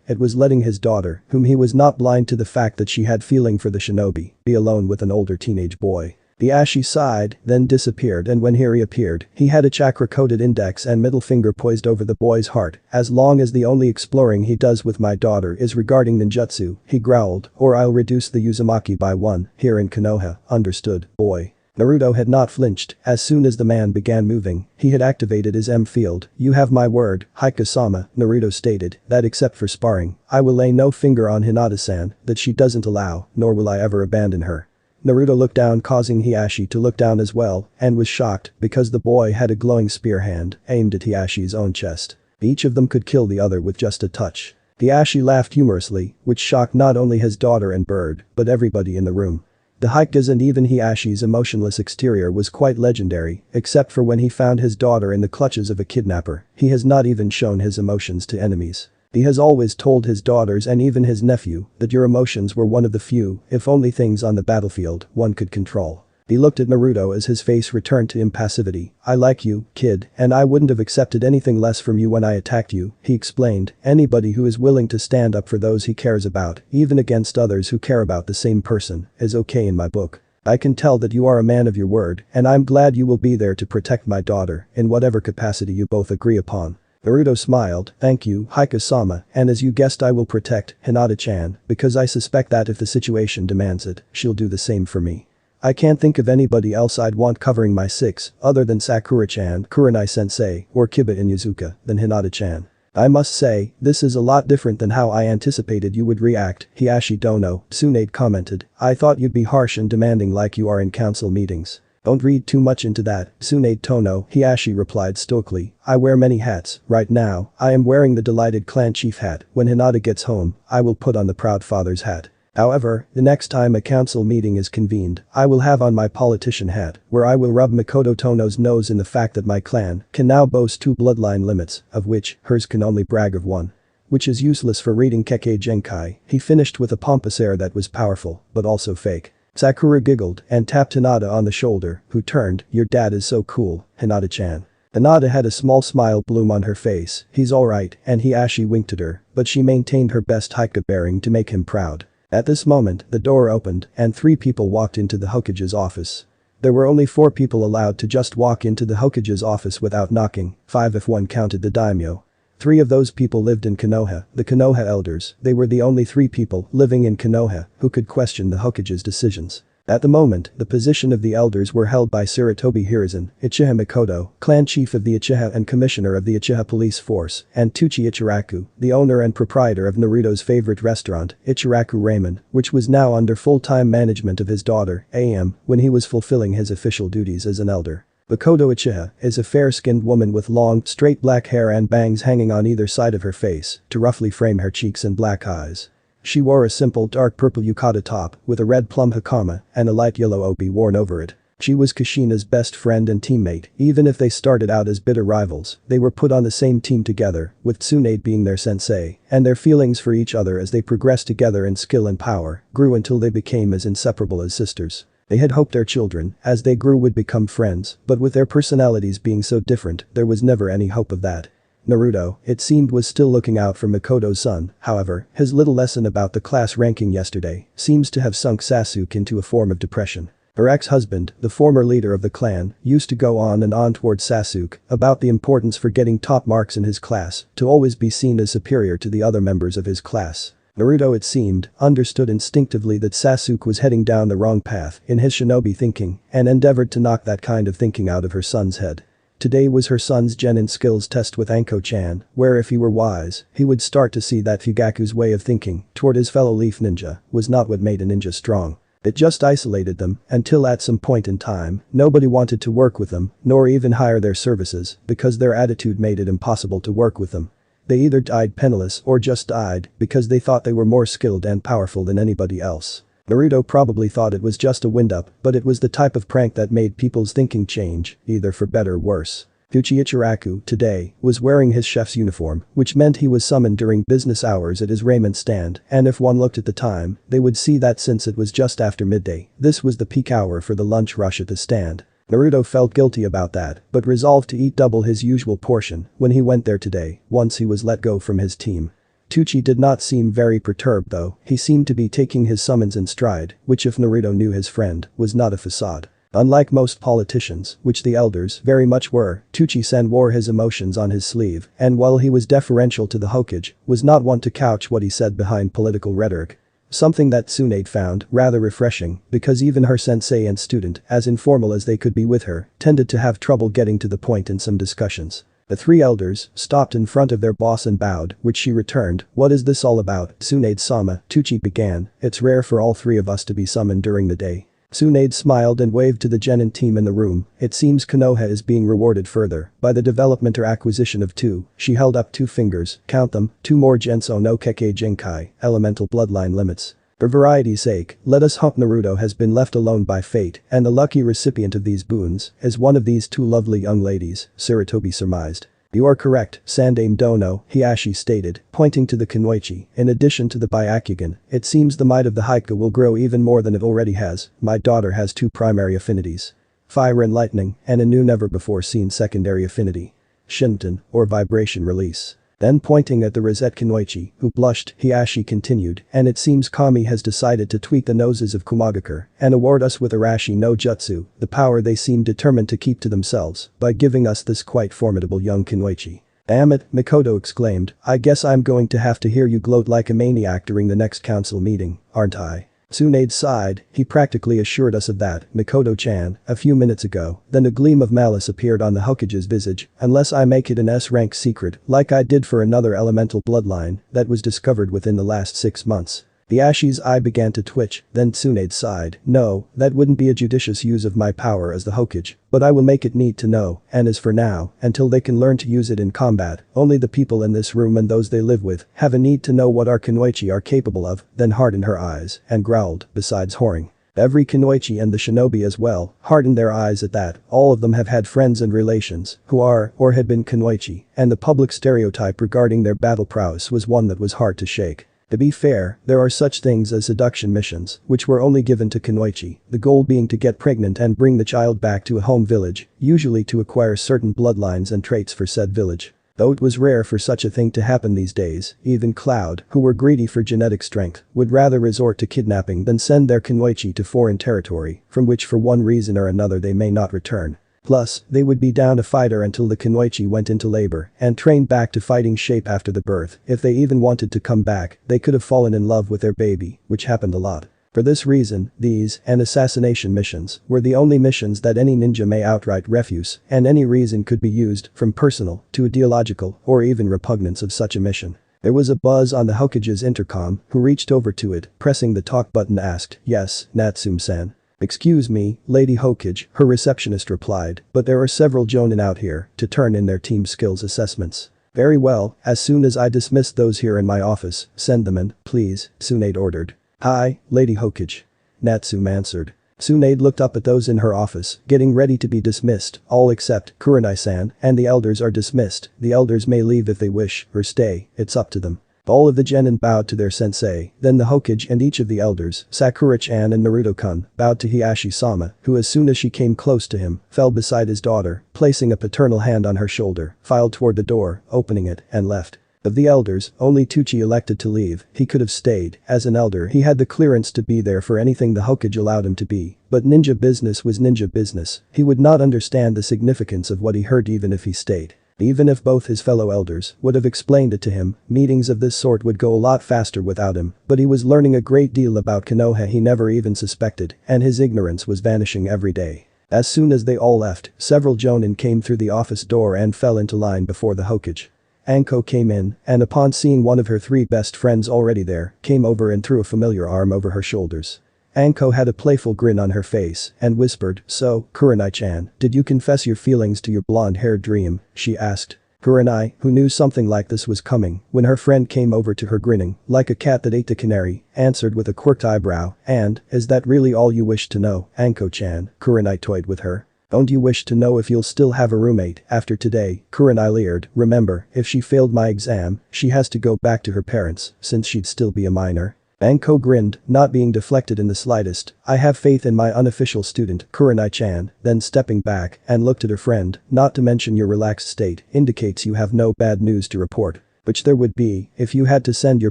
it was letting his daughter, whom he was not blind to the fact that she had feeling for the shinobi, be alone with an older teenage boy. The Ashi sighed, then disappeared, and when he reappeared, he had a chakra-coated index and middle finger poised over the boy's heart. As long as the only exploring he does with my daughter is regarding ninjutsu, he growled, or I'll reduce the Uzumaki by 1, here in Konoha, understood, boy. Naruto had not flinched, as soon as the man began moving, he had activated his M field. You have my word, Hika-sama, Naruto stated, that except for sparring, I will lay no finger on Hinata-san, that she doesn't allow, nor will I ever abandon her. Naruto looked down, causing Hiashi to look down as well, and was shocked because the boy had a glowing spear hand aimed at Hiashi's own chest. Each of them could kill the other with just a touch. The Ashi laughed humorously, which shocked not only his daughter and bird, but everybody in the room. The Hika's and even Hiashi's emotionless exterior was quite legendary, except for when he found his daughter in the clutches of a kidnapper, he has not even shown his emotions to enemies. He has always told his daughters and even his nephew that your emotions were one of the few, if only things on the battlefield, one could control. He looked at Naruto as his face returned to impassivity. I like you, kid, and I wouldn't have accepted anything less from you when I attacked you, he explained. Anybody who is willing to stand up for those he cares about, even against others who care about the same person, is okay in my book. I can tell that you are a man of your word, and I'm glad you will be there to protect my daughter, in whatever capacity you both agree upon. Naruto smiled, thank you, Hika-sama, and as you guessed I will protect Hinata-chan, because I suspect that if the situation demands it, she'll do the same for me. I can't think of anybody else I'd want covering my 6, other than Sakura-chan, Kurenai-sensei, or Kiba Inuzuka, than Hinata-chan. I must say, this is a lot different than how I anticipated you would react, Hiashi Dono, Tsunade commented. I thought you'd be harsh and demanding like you are in council meetings. Don't read too much into that, Tsunade Tono, Hiashi replied stoically. I wear many hats, right now, I am wearing the delighted clan chief hat, when Hinata gets home, I will put on the proud father's hat. However, the next time a council meeting is convened, I will have on my politician hat, where I will rub Mikoto Tono's nose in the fact that my clan can now boast 2 bloodline limits, of which hers can only brag of 1. Which is useless for reading Kekkei Genkai, he finished with a pompous air that was powerful, but also fake. Sakura giggled and tapped Hinata on the shoulder, who turned, your dad is so cool, Hinata-chan. Hinata had a small smile bloom on her face, he's alright, and Hiashi winked at her, but she maintained her best Hika bearing to make him proud. At this moment, the door opened and 3 people walked into the Hokage's office. There were only 4 people allowed to just walk into the Hokage's office without knocking, 5 if one counted the daimyo. 3 of those people lived in Konoha, the Konoha elders, they were the only 3 people living in Konoha who could question the Hokage's decisions. At the moment, the position of the elders were held by Sarutobi Hiruzen, Uchiha Mikoto, clan chief of the Uchiha and commissioner of the Uchiha police force, and Tuchi Ichiraku, the owner and proprietor of Naruto's favorite restaurant, Ichiraku Ramen, which was now under full-time management of his daughter, AM, when he was fulfilling his official duties as an elder. Mikoto Uchiha is a fair-skinned woman with long, straight black hair and bangs hanging on either side of her face to roughly frame her cheeks and black eyes. She wore a simple dark purple yukata top with a red plum hakama and a light yellow obi worn over it. She was Kushina's best friend and teammate, even if they started out as bitter rivals, they were put on the same team together, with Tsunade being their sensei, and their feelings for each other as they progressed together in skill and power grew until they became as inseparable as sisters. They had hoped their children, as they grew, would become friends, but with their personalities being so different, there was never any hope of that. Naruto, it seemed, was still looking out for Mikoto's son, however, his little lesson about the class ranking yesterday seems to have sunk Sasuke into a form of depression. Her ex-husband, the former leader of the clan, used to go on and on towards Sasuke about the importance for getting top marks in his class, to always be seen as superior to the other members of his class. Naruto, it seemed, understood instinctively that Sasuke was heading down the wrong path in his shinobi thinking and endeavored to knock that kind of thinking out of her son's head. Today was her son's genin skills test with Anko-chan, where if he were wise, he would start to see that Fugaku's way of thinking toward his fellow leaf ninja was not what made a ninja strong. It just isolated them until at some point in time, nobody wanted to work with them, nor even hire their services, because their attitude made it impossible to work with them. They either died penniless or just died because they thought they were more skilled and powerful than anybody else. Naruto probably thought it was just a wind-up, but it was the type of prank that made people's thinking change, either for better or worse. Ichiraku, today, was wearing his chef's uniform, which meant he was summoned during business hours at his ramen stand, and if one looked at the time, they would see that since it was just after midday, this was the peak hour for the lunch rush at the stand. Naruto felt guilty about that, but resolved to eat double his usual portion when he went there today, once he was let go from his team. Tucci did not seem very perturbed though, he seemed to be taking his summons in stride, which if Naruto knew his friend, was not a facade. Unlike most politicians, which the elders very much were, Tucci-san wore his emotions on his sleeve, and while he was deferential to the Hokage, was not one to couch what he said behind political rhetoric. Something that Tsunade found rather refreshing, because even her sensei and student, as informal as they could be with her, tended to have trouble getting to the point in some discussions. The three elders stopped in front of their boss and bowed, which she returned. "What is this all about, Tsunade-sama?" Tucci began. "It's rare for all three of us to be summoned during the day." Tsunade smiled and waved to the genin team in the room. "It seems Konoha is being rewarded further by the development or acquisition of two." She held up two fingers, "Count them, two more Genso no kekkei Jinkai, elemental bloodline limits. For variety's sake, let us hope Naruto has been left alone by fate, and the lucky recipient of these boons is one of these two lovely young ladies," Sarutobi surmised. "You are correct, Sandame Dono," Hiashi stated, pointing to the Kunoichi. "In addition to the Byakugan, it seems the might of the Haiku will grow even more than it already has. My daughter has two primary affinities. Fire and lightning, and a new never-before-seen secondary affinity. Shinton, or vibration release." Then pointing at the Rosette Kunoichi, who blushed, Hiashi continued, "And it seems Kami has decided to tweak the noses of Kumagakure and award us with Arashi no Jutsu, the power they seem determined to keep to themselves, by giving us this quite formidable young Kunoichi." "Damn it," Mikoto exclaimed, "I guess I'm going to have to hear you gloat like a maniac during the next council meeting, aren't I?" Tsunade sighed. "He practically assured us of that, Mikoto-chan, a few minutes ago." Then a gleam of malice appeared on the Hokage's visage. "Unless I make it an S-rank secret, like I did for another elemental bloodline that was discovered within the last 6 months. Hiashi's eye began to twitch, then Tsunade sighed. "No, that wouldn't be a judicious use of my power as the Hokage, but I will make it need to know, and as for now, until they can learn to use it in combat, only the people in this room and those they live with have a need to know what our Kunoichi are capable of." Then hardened her eyes and growled, "Besides whoring. Every Kunoichi and the shinobi as well hardened their eyes at that. All of them have had friends and relations who are or had been Kunoichi, and the public stereotype regarding their battle prowess was one that was hard to shake. To be fair, there are such things as seduction missions, which were only given to Kunoichi, the goal being to get pregnant and bring the child back to a home village, usually to acquire certain bloodlines and traits for said village. Though it was rare for such a thing to happen these days, even Cloud, who were greedy for genetic strength, would rather resort to kidnapping than send their Kunoichi to foreign territory, from which for one reason or another they may not return. Plus, they would be down a fighter until the Kunoichi went into labor and trained back to fighting shape after the birth. If they even wanted to come back, they could have fallen in love with their baby, which happened a lot. For this reason, these and assassination missions were the only missions that any ninja may outright refuse, and any reason could be used, from personal to ideological or even repugnance of such a mission. There was a buzz on the Hokage's intercom, who reached over to it, pressing the talk button, asked, "Yes, Natsume-san." "Excuse me, Lady Hokage," her receptionist replied, "but there are several jonin out here to turn in their team skills assessments." "Very well, as soon as I dismiss those here in my office, send them in, please," Tsunade ordered. "Hi, Lady Hokage," Natsume answered. Tsunade looked up at those in her office, getting ready to be dismissed, all except Kurenai-san, and the elders are dismissed. The elders may leave if they wish, or stay, it's up to them. All of the genin bowed to their sensei, then the Hokage and each of the elders, Sakura-chan and Naruto-kun, bowed to Hiashi-sama, who as soon as she came close to him, fell beside his daughter, placing a paternal hand on her shoulder, filed toward the door, opening it, and left. Of the elders, only Tucci elected to leave. He could have stayed. As an elder, he had the clearance to be there for anything the Hokage allowed him to be. But ninja business was ninja business. He would not understand the significance of what he heard even if he stayed. Even if both his fellow elders would have explained it to him, meetings of this sort would go a lot faster without him, but he was learning a great deal about Konoha he never even suspected, and his ignorance was vanishing every day. As soon as they all left, several jonin came through the office door and fell into line before the Hokage. Anko came in, and upon seeing one of her 3 best friends already there, came over and threw a familiar arm over her shoulders. Anko had a playful grin on her face and whispered, "So, Kurenai-chan, did you confess your feelings to your blonde-haired dream?" she asked. Kurenai, who knew something like this was coming, when her friend came over to her grinning, like a cat that ate the canary, answered with a quirked eyebrow, "And, is that really all you wish to know, Anko-chan?" Kurenai toyed with her. "Don't you wish to know if you'll still have a roommate after today?" Kurenai leered. "Remember, if she failed my exam, she has to go back to her parents, since she'd still be a minor." Anko grinned, not being deflected in the slightest. "I have faith in my unofficial student, Kurenai-chan," then stepping back and looked at her friend, "not to mention your relaxed state indicates you have no bad news to report. Which there would be if you had to send your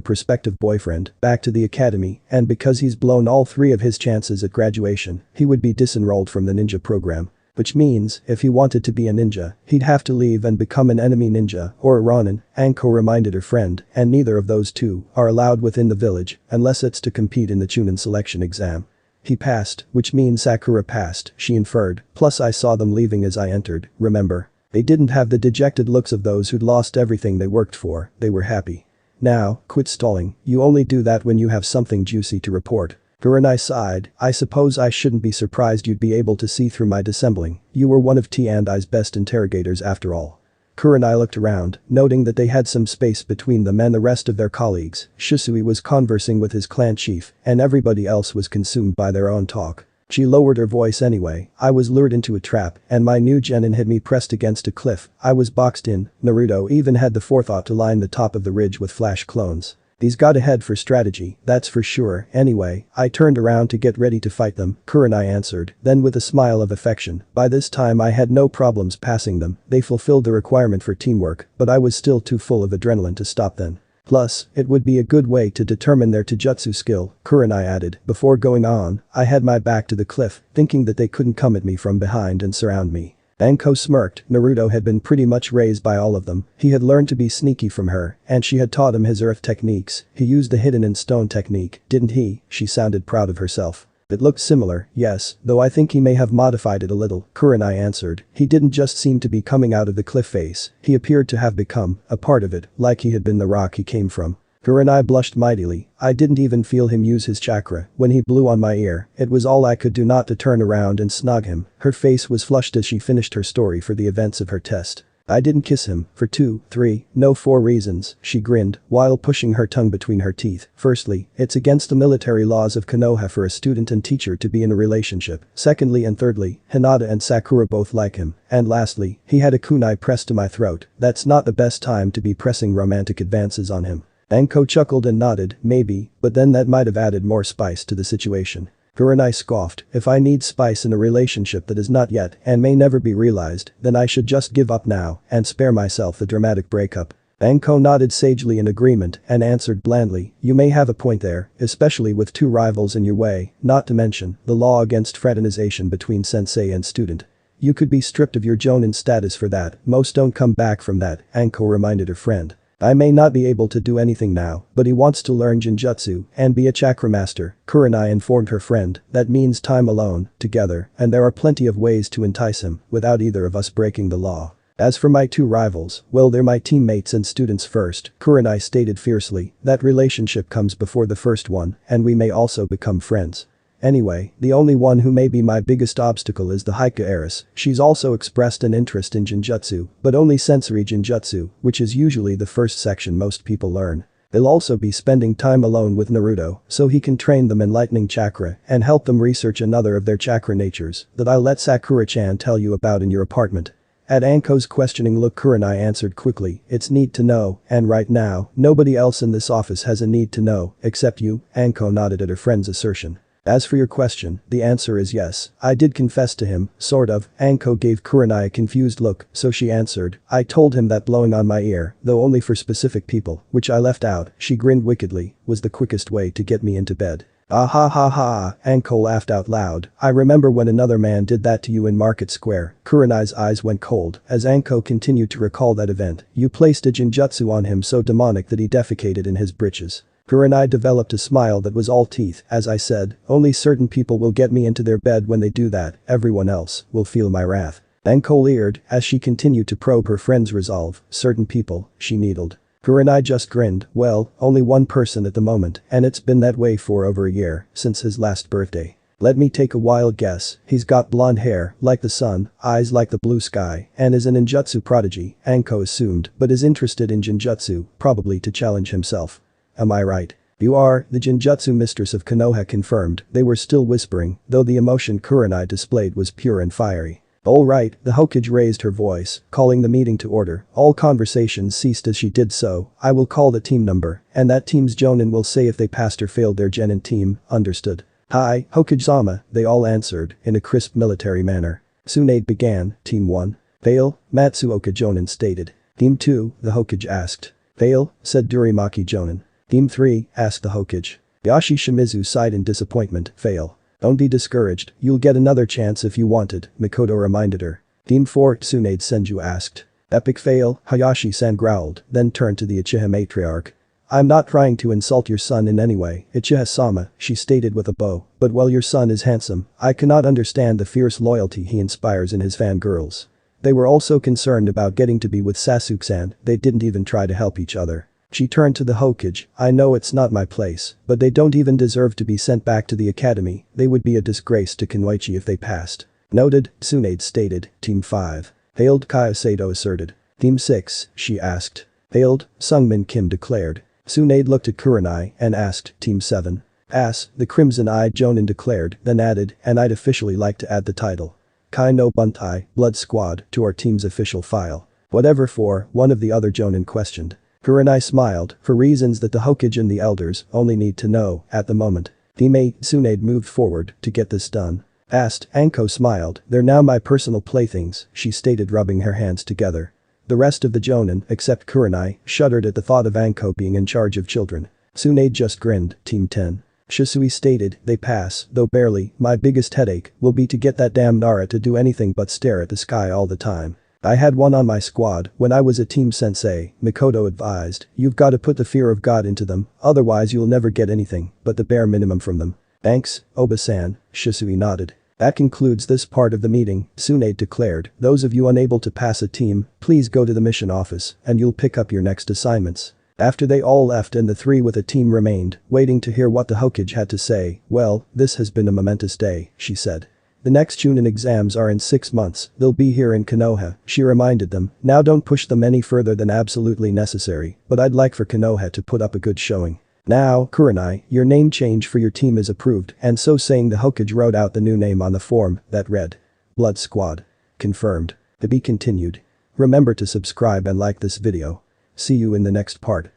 prospective boyfriend back to the academy, and because he's blown all 3 of his chances at graduation, he would be disenrolled from the ninja program. Which means, if he wanted to be a ninja, he'd have to leave and become an enemy ninja or a ronin," Anko reminded her friend, "and neither of those 2 are allowed within the village unless it's to compete in the Chunin selection exam." "He passed, which means Sakura passed," she inferred, "plus I saw them leaving as I entered, remember? They didn't have the dejected looks of those who'd lost everything they worked for, they were happy. Now, quit stalling, you only do that when you have something juicy to report." Kurenai sighed, "I suppose I shouldn't be surprised you'd be able to see through my dissembling, you were one of T&I's best interrogators after all." Kurenai looked around, noting that they had some space between them and the rest of their colleagues. Shisui was conversing with his clan chief, and everybody else was consumed by their own talk. She lowered her voice anyway. "I was lured into a trap, and my new genin had me pressed against a cliff. I was boxed in. Naruto even had the forethought to line the top of the ridge with flash clones. He's got a head for strategy, that's for sure. Anyway, I turned around to get ready to fight them," Kurenai answered, then with a smile of affection, "By this time I had no problems passing them, they fulfilled the requirement for teamwork, but I was still too full of adrenaline to stop then. Plus, it would be a good way to determine their taijutsu skill," Kurenai added. "Before going on, I had my back to the cliff, thinking that they couldn't come at me from behind and surround me." Anko smirked. Naruto had been pretty much raised by all of them, he had learned to be sneaky from her, and she had taught him his earth techniques. He used the hidden in stone technique, didn't he? She sounded proud of herself. "It looked similar, yes, though I think he may have modified it a little," Kurenai answered. "He didn't just seem to be coming out of the cliff face, he appeared to have become a part of it, like he had been the rock he came from." Kurenai blushed mightily. "I didn't even feel him use his chakra when he blew on my ear, it was all I could do not to turn around and snog him." Her face was flushed as she finished her story for the events of her test. "I didn't kiss him for 2, 3, no 4 reasons," she grinned, while pushing her tongue between her teeth. "Firstly, it's against the military laws of Konoha for a student and teacher to be in a relationship. Secondly and thirdly, Hinata and Sakura both like him. And lastly, he had a kunai pressed to my throat, that's not the best time to be pressing romantic advances on him." Anko chuckled and nodded, "Maybe, but then that might have added more spice to the situation." Kurenai scoffed, "If I need spice in a relationship that is not yet and may never be realized, then I should just give up now and spare myself the dramatic breakup." Anko nodded sagely in agreement and answered blandly, "You may have a point there, especially with 2 rivals in your way, not to mention the law against fraternization between sensei and student. You could be stripped of your jonin status for that, most don't come back from that," Anko reminded her friend. "I may not be able to do anything now, but he wants to learn Jinjutsu and be a chakra master," Kurenai informed her friend. "That means time alone, together, and there are plenty of ways to entice him without either of us breaking the law. As for my 2 rivals, well, they're my teammates and students first," Kurenai stated fiercely. "That relationship comes before the first one, and we may also become friends. Anyway, the only one who may be my biggest obstacle is the Haika heiress. She's also expressed an interest in Jinjutsu, but only sensory Jinjutsu, which is usually the first section most people learn. They'll also be spending time alone with Naruto, so he can train them in lightning chakra and help them research another of their chakra natures that I'll let Sakura-chan tell you about in your apartment." At Anko's questioning look, Kurenai answered quickly, "It's need to know, and right now, nobody else in this office has a need to know, except you." Anko nodded at her friend's assertion. "As for your question, the answer is yes, I did confess to him, sort of." Anko gave Kurenai a confused look, so she answered, "I told him that blowing on my ear, though only for specific people, which I left out," she grinned wickedly, "was the quickest way to get me into bed. Ah ha ha ha, Anko laughed out loud. I remember when another man did that to you in Market Square. Kurenai's eyes went cold as Anko continued to recall that event. You placed a genjutsu on him so demonic that he defecated in his britches. Kurenai developed a smile that was all teeth. As I said, only certain people will get me into their bed when they do that, everyone else will feel my wrath. Anko leered as she continued to probe her friend's resolve. Certain people, she needled. Kurenai just grinned. Well, only one person at the moment, and it's been that way for over a year, since his last birthday. Let me take a wild guess. He's got blonde hair, like the sun, eyes like the blue sky, and is an ninjutsu prodigy, Anko assumed, but is interested in genjutsu, probably to challenge himself. Am I right? You are, the genjutsu mistress of Konoha confirmed. They were still whispering, though the emotion Kurenai displayed was pure and fiery. All right, the Hokage raised her voice, calling the meeting to order. All conversations ceased as she did so. I will call the team number, and that team's jonin will say if they passed or failed their genin team, understood. Hi, Hokage-sama, they all answered, in a crisp military manner. Tsunade began, Team 1. Fail, Matsuoka Jonin stated. Team 2, the Hokage asked. Fail, said Durimaki Jonin. Team 3, asked the Hokage. Yashi Shimizu sighed in disappointment. Fail. Don't be discouraged, you'll get another chance if you want it, Mikoto reminded her. Team 4, Tsunade Senju asked. Epic fail, Hayashi-san growled, then turned to the Uchiha matriarch. I'm not trying to insult your son in any way, Uchiha-sama, she stated with a bow, but while your son is handsome, I cannot understand the fierce loyalty he inspires in his fangirls. They were also concerned about getting to be with Sasuke-san, they didn't even try to help each other. She turned to the Hokage. I know it's not my place, but they don't even deserve to be sent back to the academy, they would be a disgrace to Kunoichi if they passed. Noted, Tsunade stated. Team 5. Hailed, Kaya Sato asserted. Team 6, she asked. Hailed, Sungmin Kim declared. Tsunade looked at Kurenai and asked, Team 7. Pass, the crimson-eyed Jonin declared, then added, and I'd officially like to add the title. Kai no Buntai, Blood Squad, to our team's official file. Whatever for, one of the other Jonin questioned. Kurenai smiled, for reasons that the Hokage and the elders only need to know, at the moment. Team 8, Tsunade moved forward to get this done. Asked, Anko smiled, they're now my personal playthings, she stated rubbing her hands together. The rest of the Jonin, except Kurenai, shuddered at the thought of Anko being in charge of children. Tsunade just grinned. Team 10. Shisui stated, they pass, though barely, my biggest headache will be to get that damn Nara to do anything but stare at the sky all the time. I had one on my squad when I was a team sensei, Mikoto advised, you've got to put the fear of God into them, otherwise you'll never get anything but the bare minimum from them. Thanks, Oba-san, Shisui nodded. That concludes this part of the meeting, Tsunade declared. Those of you unable to pass a team, please go to the mission office and you'll pick up your next assignments. After they all left and the three with a team remained, waiting to hear what the Hokage had to say, well, this has been a momentous day, she said. The next Chunin exams are in 6 months, they'll be here in Konoha, she reminded them. Now don't push them any further than absolutely necessary, but I'd like for Konoha to put up a good showing. Now, Kurenai, your name change for your team is approved, and so saying the Hokage wrote out the new name on the form that read. Blood Squad. Confirmed. To be continued. Remember to subscribe and like this video. See you in the next part.